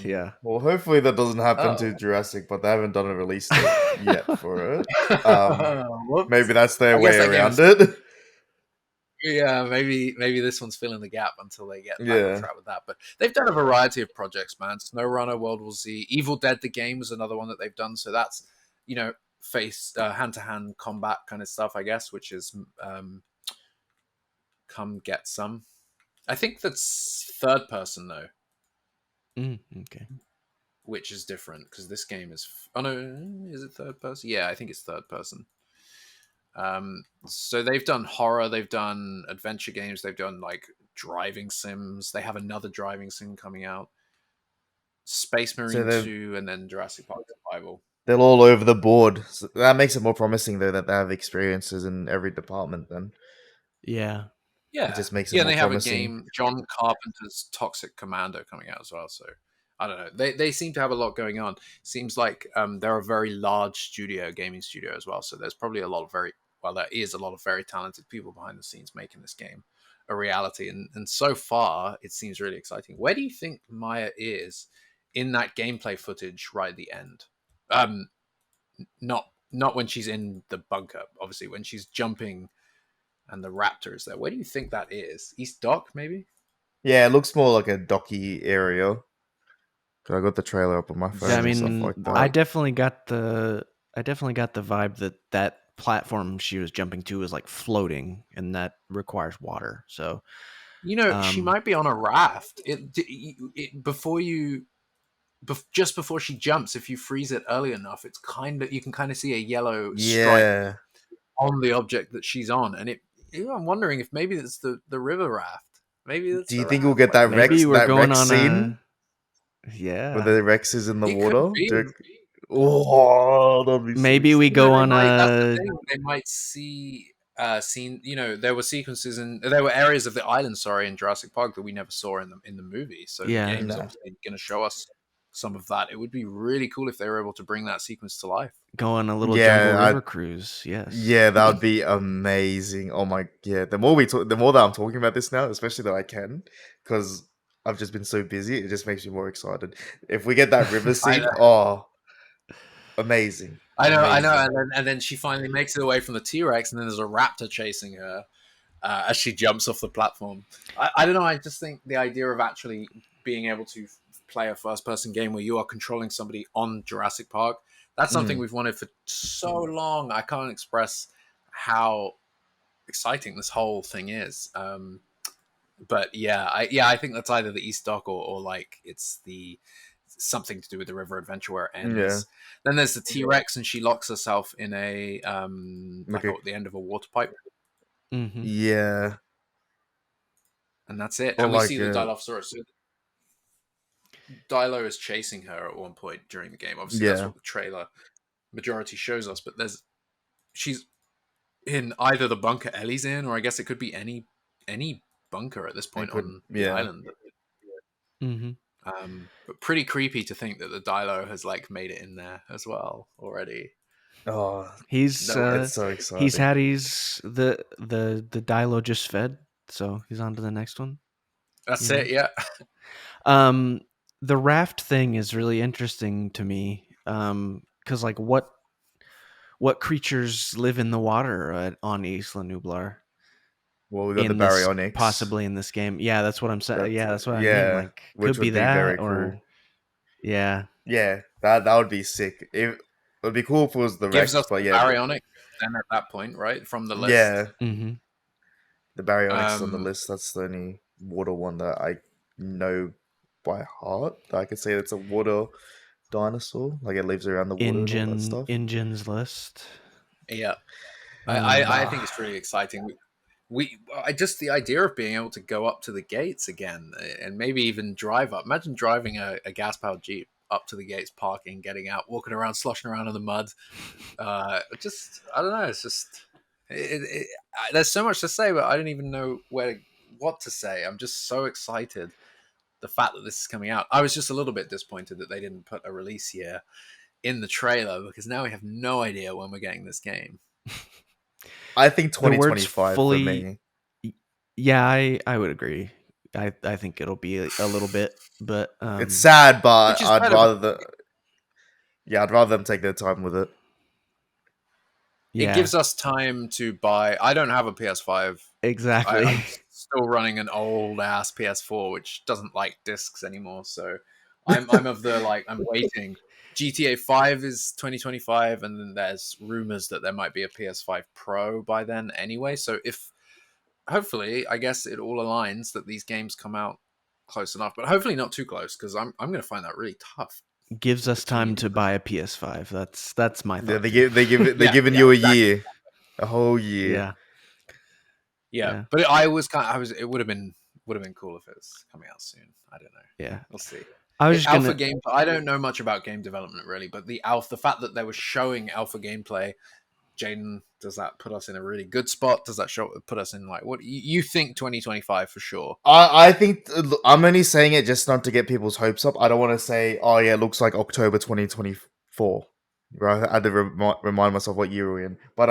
Speaker 2: Yeah.
Speaker 3: Well, hopefully that doesn't happen
Speaker 1: Oh.
Speaker 3: to Jurassic, but they haven't done a release date yet for it.
Speaker 1: Whoops.
Speaker 3: Maybe that's their
Speaker 1: I guess
Speaker 3: way
Speaker 1: that
Speaker 3: around
Speaker 1: game's
Speaker 3: it.
Speaker 1: yeah, maybe this one's filling the gap until they get back on
Speaker 3: Yeah.
Speaker 1: track with that. But they've done a variety of projects, man. SnowRunner, World War Z, Evil Dead the game was another one that they've done. So that's face hand to hand combat kind of stuff, I guess, which is come get some. I think that's third person though,
Speaker 2: Okay.
Speaker 1: which is different because this game is. Oh no, is it third person? Yeah, I think it's third person. So they've done horror, they've done adventure games, they've done like driving sims. They have another driving sim coming out, Space
Speaker 3: So
Speaker 1: Marine 2, and then Jurassic Park Survival.
Speaker 3: they're all over the board. So that makes it more promising, though, that they have experiences in every department. Then
Speaker 2: Yeah.
Speaker 3: it
Speaker 1: Yeah,
Speaker 3: just makes it
Speaker 1: yeah, and
Speaker 3: more
Speaker 1: they have a
Speaker 3: promising.
Speaker 1: game, John Carpenter's Toxic Commando, coming out as well. So I don't know. They seem to have a lot going on. Seems like they're a very large studio, gaming studio as well. So there's probably a lot of there is a lot of very talented people behind the scenes making this game a reality. And so far, it seems really exciting. Where do you think Maya is in that gameplay footage right at the end? Um, not when she's in the bunker, obviously when she's jumping and the raptor is there. Where do you think that is? East Dock, maybe?
Speaker 3: Yeah, it looks more like a docky area. 'Cause I got the trailer up on my
Speaker 2: Yeah,
Speaker 3: phone
Speaker 2: I
Speaker 3: and stuff
Speaker 2: mean,
Speaker 3: like that.
Speaker 2: I definitely got the vibe that platform she was jumping to is like floating, and that requires water. So,
Speaker 1: She
Speaker 2: um,
Speaker 1: might be on a raft. Just before she jumps, if you freeze it early enough, you can kind of see a yellow stripe
Speaker 3: Yeah.
Speaker 1: on the object that she's on, and I'm wondering if maybe it's the river raft. Maybe it's
Speaker 3: Do you
Speaker 1: the
Speaker 3: think we'll
Speaker 1: raft.
Speaker 3: get that
Speaker 2: maybe we're going
Speaker 3: Rex
Speaker 2: on
Speaker 3: scene where
Speaker 2: yeah,
Speaker 3: the Rex is in the
Speaker 1: It could
Speaker 3: water?
Speaker 1: be.
Speaker 3: Oh, that'd be so
Speaker 2: maybe we
Speaker 3: sick.
Speaker 2: go
Speaker 1: They
Speaker 2: on
Speaker 1: might. That's the
Speaker 2: a
Speaker 1: thing. They might see scene. There were sequences and there were areas of the island, sorry, in Jurassic Park that we never saw in the movie. So the
Speaker 2: yeah,
Speaker 1: game is
Speaker 3: No.
Speaker 1: obviously going to show us some of that. It would be really cool if they were able to bring that sequence to life.
Speaker 2: go on a little jungle
Speaker 3: Yeah,
Speaker 2: river cruise. Yes.
Speaker 3: yeah, that would be amazing. Oh my, yeah. The more that I'm talking about this now, especially that I can, because I've just been so busy, it just makes me more excited. If we get that river
Speaker 1: I
Speaker 3: scene, oh, amazing,
Speaker 1: I know,
Speaker 3: amazing.
Speaker 1: and then she finally makes it away from the T Rex, and then there's a raptor chasing her as she jumps off the platform. I don't know. I just think the idea of actually being able to play a first-person game where you are controlling somebody on Jurassic Park, that's something
Speaker 3: Mm,
Speaker 1: we've wanted for so long. I can't express how exciting this whole thing is. But I think that's either the East Dock or like it's the something to do with the river adventure where it
Speaker 3: yeah,
Speaker 1: ends. Then there's the T Rex, and she locks herself in a
Speaker 3: like a,
Speaker 1: the end of a water pipe,
Speaker 2: Hmm.
Speaker 3: yeah,
Speaker 1: and that's it.
Speaker 3: or
Speaker 1: And we
Speaker 3: like
Speaker 1: see the Dilophosaurus. So Dilo is chasing her at one point during the game. Obviously, that's
Speaker 3: yeah,
Speaker 1: what the trailer majority shows us. But she's in either the bunker Ellie's in, or I guess it could be any bunker at this
Speaker 3: it
Speaker 1: point
Speaker 3: could,
Speaker 1: on the
Speaker 3: yeah.
Speaker 1: island.
Speaker 2: Hmm.
Speaker 1: But pretty creepy to think that the Dilo has like made it in there as well already.
Speaker 3: Oh,
Speaker 2: He's
Speaker 3: it's so
Speaker 2: he's
Speaker 3: exciting.
Speaker 2: had he's the Dilo just fed, so he's on to the next one.
Speaker 1: That's
Speaker 2: You know.
Speaker 1: it. Yeah.
Speaker 2: Um, the raft thing is really interesting to me. Because like what creatures live in the water on Isla Nublar
Speaker 3: Well, we got the
Speaker 2: in this
Speaker 3: baryonyx.
Speaker 2: possibly in this game? Yeah, that's what I'm saying.
Speaker 3: That's
Speaker 2: Yeah, that's what I mean.
Speaker 3: yeah,
Speaker 2: Like,
Speaker 3: which
Speaker 2: could be
Speaker 3: would be
Speaker 2: that
Speaker 3: very cool.
Speaker 2: or yeah.
Speaker 3: Yeah, that would be sick. It would be cool if it was the
Speaker 1: Gives
Speaker 3: Rex,
Speaker 1: us
Speaker 3: but
Speaker 1: the
Speaker 3: yeah,
Speaker 1: baryonyx then at that point, right? From the list.
Speaker 3: yeah,
Speaker 2: Mm-hmm.
Speaker 3: the baryonyx is on the
Speaker 1: Um,
Speaker 3: list. That's the only water one that I know by heart. I could say it's a water dinosaur. Like it lives around the water and all that stuff.
Speaker 2: InGen's list.
Speaker 1: yeah. I
Speaker 3: Nah.
Speaker 1: think it's really exciting. I just the idea of being able to go up to the gates again and maybe even drive up. Imagine driving a gas powered Jeep up to the gates, parking, getting out, walking around, sloshing around in the mud. Just I don't know. It's just there's so much to say, but I don't even know what to say. I'm just so excited. The fact that this is coming out, I was just a little bit disappointed that they didn't put a release year in the trailer because now we have no idea when we're getting this game.
Speaker 3: I think
Speaker 2: The words
Speaker 3: 2025 for
Speaker 2: fully
Speaker 3: me.
Speaker 2: yeah, I would agree. I think it'll be a little bit, but
Speaker 3: It's sad, but
Speaker 1: which is better.
Speaker 3: I'd rather them take their time with it.
Speaker 1: It
Speaker 2: yeah,
Speaker 1: gives us time to buy. I don't have a PS5.
Speaker 2: exactly.
Speaker 1: I'm still running an old ass PS4, which doesn't like discs anymore. So I'm of the like I'm waiting. GTA 5 is 2025, and then there's rumors that there might be a PS5 Pro by then anyway. So if hopefully, I guess it all aligns that these games come out close enough, but hopefully not too close because I'm going to find that really tough.
Speaker 2: Gives us time
Speaker 1: Between
Speaker 2: to buy a PS5. That's my
Speaker 3: Yeah,
Speaker 2: thought too.
Speaker 3: they're giving you a year, a whole year.
Speaker 2: Yeah,
Speaker 1: Yeah, but it would have been cool if it was coming out soon. I don't know.
Speaker 2: yeah.
Speaker 1: We'll see.
Speaker 2: I was just
Speaker 1: Alpha
Speaker 2: gonna.
Speaker 1: game. I don't know much about game development really, but the fact that they were showing alpha gameplay, Jaden, does that put us in a really good spot? Does that put us in like what you think 2025 for sure?
Speaker 3: I think I'm only saying it just not to get people's hopes up. I don't want to say, oh yeah, it looks like October 2024. Right, I had to remind myself what year we're in. But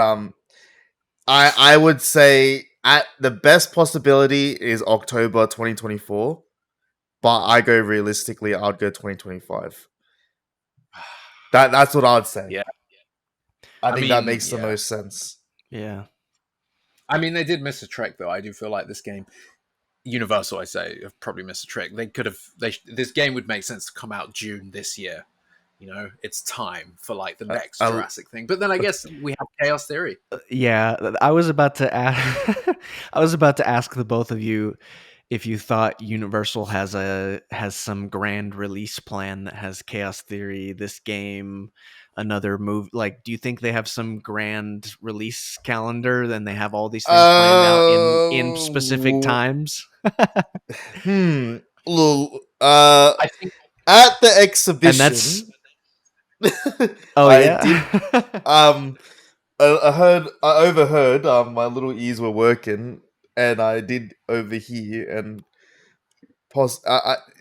Speaker 3: I would say at the best possibility is October 2024. But I go realistically, I'd go 2025. That's what I'd say.
Speaker 1: Yeah,
Speaker 3: I think that
Speaker 1: mean,
Speaker 3: makes the
Speaker 1: yeah.
Speaker 3: most sense.
Speaker 2: Yeah,
Speaker 1: I mean, they did miss a trick though. I do feel like this game, Universal, I say, have probably missed a trick. They could have. This game would make sense to come out June this year. You know, it's time for like the next
Speaker 3: I,
Speaker 1: Jurassic thing. But then I guess we have Chaos Theory.
Speaker 2: yeah. I was about to ask. I was about to ask the both of you if you thought Universal has some grand release plan that has Chaos Theory, this game, another move. Like, do you think they have some grand release calendar? Then they have all these things planned out in specific times.
Speaker 3: Well,
Speaker 1: I think.
Speaker 3: at the
Speaker 2: And that's
Speaker 3: exhibition,
Speaker 2: oh
Speaker 3: I
Speaker 2: yeah.
Speaker 3: did. I overheard. My little ears were working, and I did overhear. And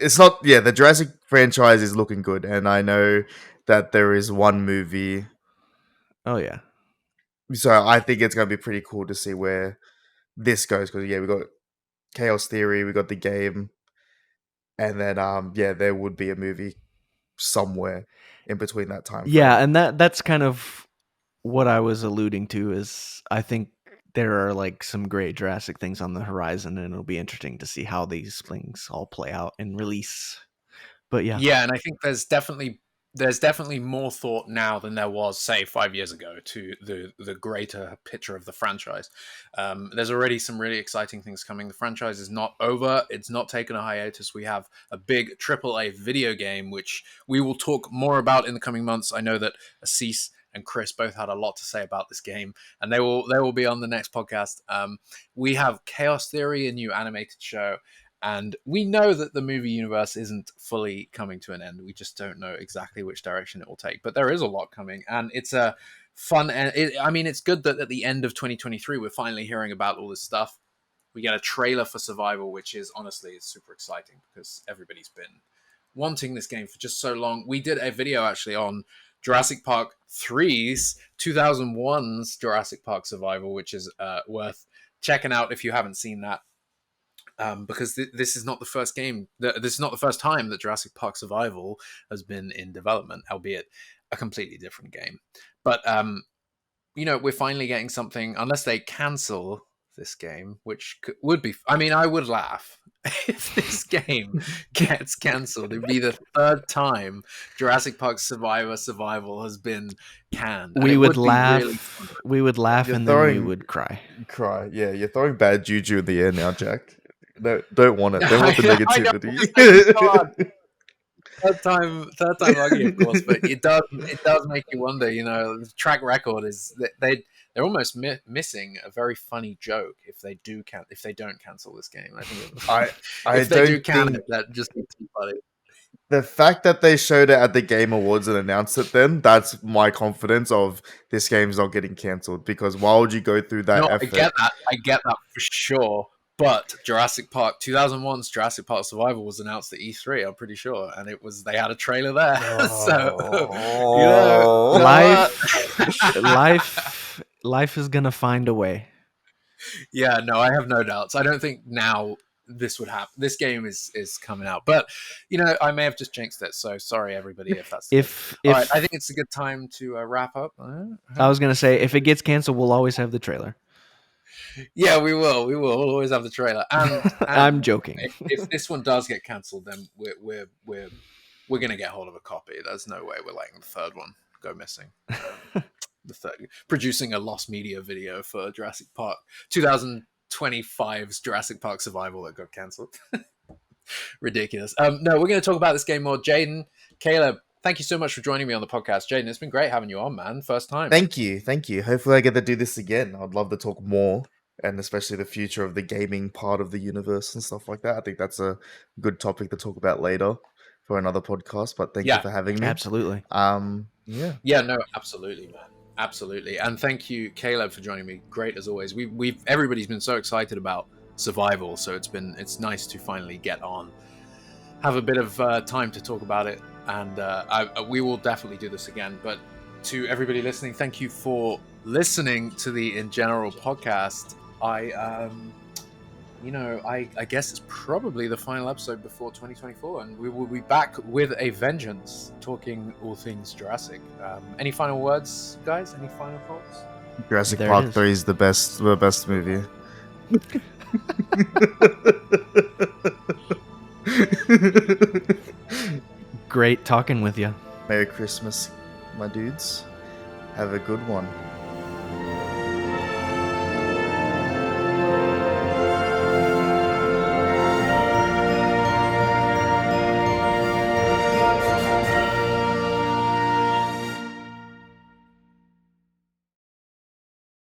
Speaker 3: it's not. Yeah, the Jurassic franchise is looking good, and I know that there is one movie.
Speaker 2: Oh yeah.
Speaker 3: So I think it's gonna be pretty cool to see where this goes. Because yeah, we got Chaos Theory, we got the game, and then yeah, there would be a movie somewhere in between that time frame.
Speaker 2: Yeah, and that's kind of what I was alluding to is I think there are like some great Jurassic things on the horizon, and it'll be interesting to see how these things all play out and release. But yeah,
Speaker 1: Yeah, and I think there's definitely more thought now than there was, say, 5 years ago to the greater picture of the franchise. There's already some really exciting things coming. The franchise is not over; it's not taken a hiatus. We have a big AAA video game, which we will talk more about in the coming months. I know that Assis and Chris both had a lot to say about this game, and they will be on the next podcast. We have Chaos Theory, a new animated show. And we know that the movie universe isn't fully coming to an end. We just don't know exactly which direction it will take. But there is a lot coming, and it's a fun. And I mean, it's good that at the end of 2023, we're finally hearing about all this stuff. We get a trailer for Survival, which is honestly super exciting because everybody's been wanting this game for just so long. We did a video actually on Jurassic Park 3's 2001's Jurassic Park Survival, which is worth checking out if you haven't seen that. Because this is not the first game. This is not the first time that Jurassic Park Survival has been in development, albeit a completely different game. But we're finally getting something. Unless they cancel this game, which would be. I mean, I would laugh if this game gets cancelled. It'd be the third time Jurassic Park Survival has been canned.
Speaker 2: we would
Speaker 1: be really
Speaker 2: laugh. We would laugh,
Speaker 3: You're
Speaker 2: and then we
Speaker 3: throwing-
Speaker 2: would cry.
Speaker 3: Cry. Yeah, you're throwing bad juju in the air now, Jack. No, don't want it. Don't want the
Speaker 1: I know.
Speaker 3: negativity.
Speaker 1: Third time lucky, of course, but it does make you wonder. The track record is that they're almost missing a very funny joke if they don't cancel this game. I think if they do cancel it, that just be too funny.
Speaker 3: The fact that they showed it at the Game Awards and announced it then, that's my confidence of this game's not getting cancelled. Because why would you go through that effort?
Speaker 1: I get that for sure. But Jurassic Park 2001's Jurassic Park Survival was announced at E3, I'm pretty sure, and they had a trailer there. So
Speaker 2: life is gonna find a way.
Speaker 1: Yeah, no, I have no doubts. I don't think now this would happen. This game is coming out, but you know, I may have just jinxed it. So sorry, everybody, if that's the case. All right, I think it's a good time to wrap up.
Speaker 2: I was gonna say, if it gets canceled, we'll always have the trailer.
Speaker 1: Yeah, we will. We'll always have the trailer. And
Speaker 2: I'm joking.
Speaker 1: If this one does get cancelled, then we're gonna get hold of a copy. There's no way we're letting the third one go missing. The third, producing a lost media video for Jurassic Park 2025's Jurassic Park Survival that got cancelled. Ridiculous. No, we're going to talk about this game more. Jaden, Caleb, thank you so much for joining me on the podcast. Jaden, it's been great having you on, man. First time.
Speaker 3: Thank you. Hopefully I get to do this again. I'd love to talk more, and especially the future of the gaming part of the universe and stuff like that. I think that's a good topic to talk about later for another podcast, but thank you for having me.
Speaker 2: Absolutely.
Speaker 1: Yeah, no, absolutely, man. Absolutely. And thank you, Caleb, for joining me. Great as always. Everybody's been so excited about Survival, so it's nice to finally get on, have a bit of time to talk about it, and we will definitely do this again. But to everybody listening, thank you for listening to the InGeneral podcast. I guess it's probably the final episode before 2024, and we will be back with a vengeance, talking all things Jurassic. Any final words, guys? Any final thoughts?
Speaker 3: Jurassic Park 3 is the best movie.
Speaker 2: Great talking with you.
Speaker 3: Merry Christmas, my dudes. Have a good one.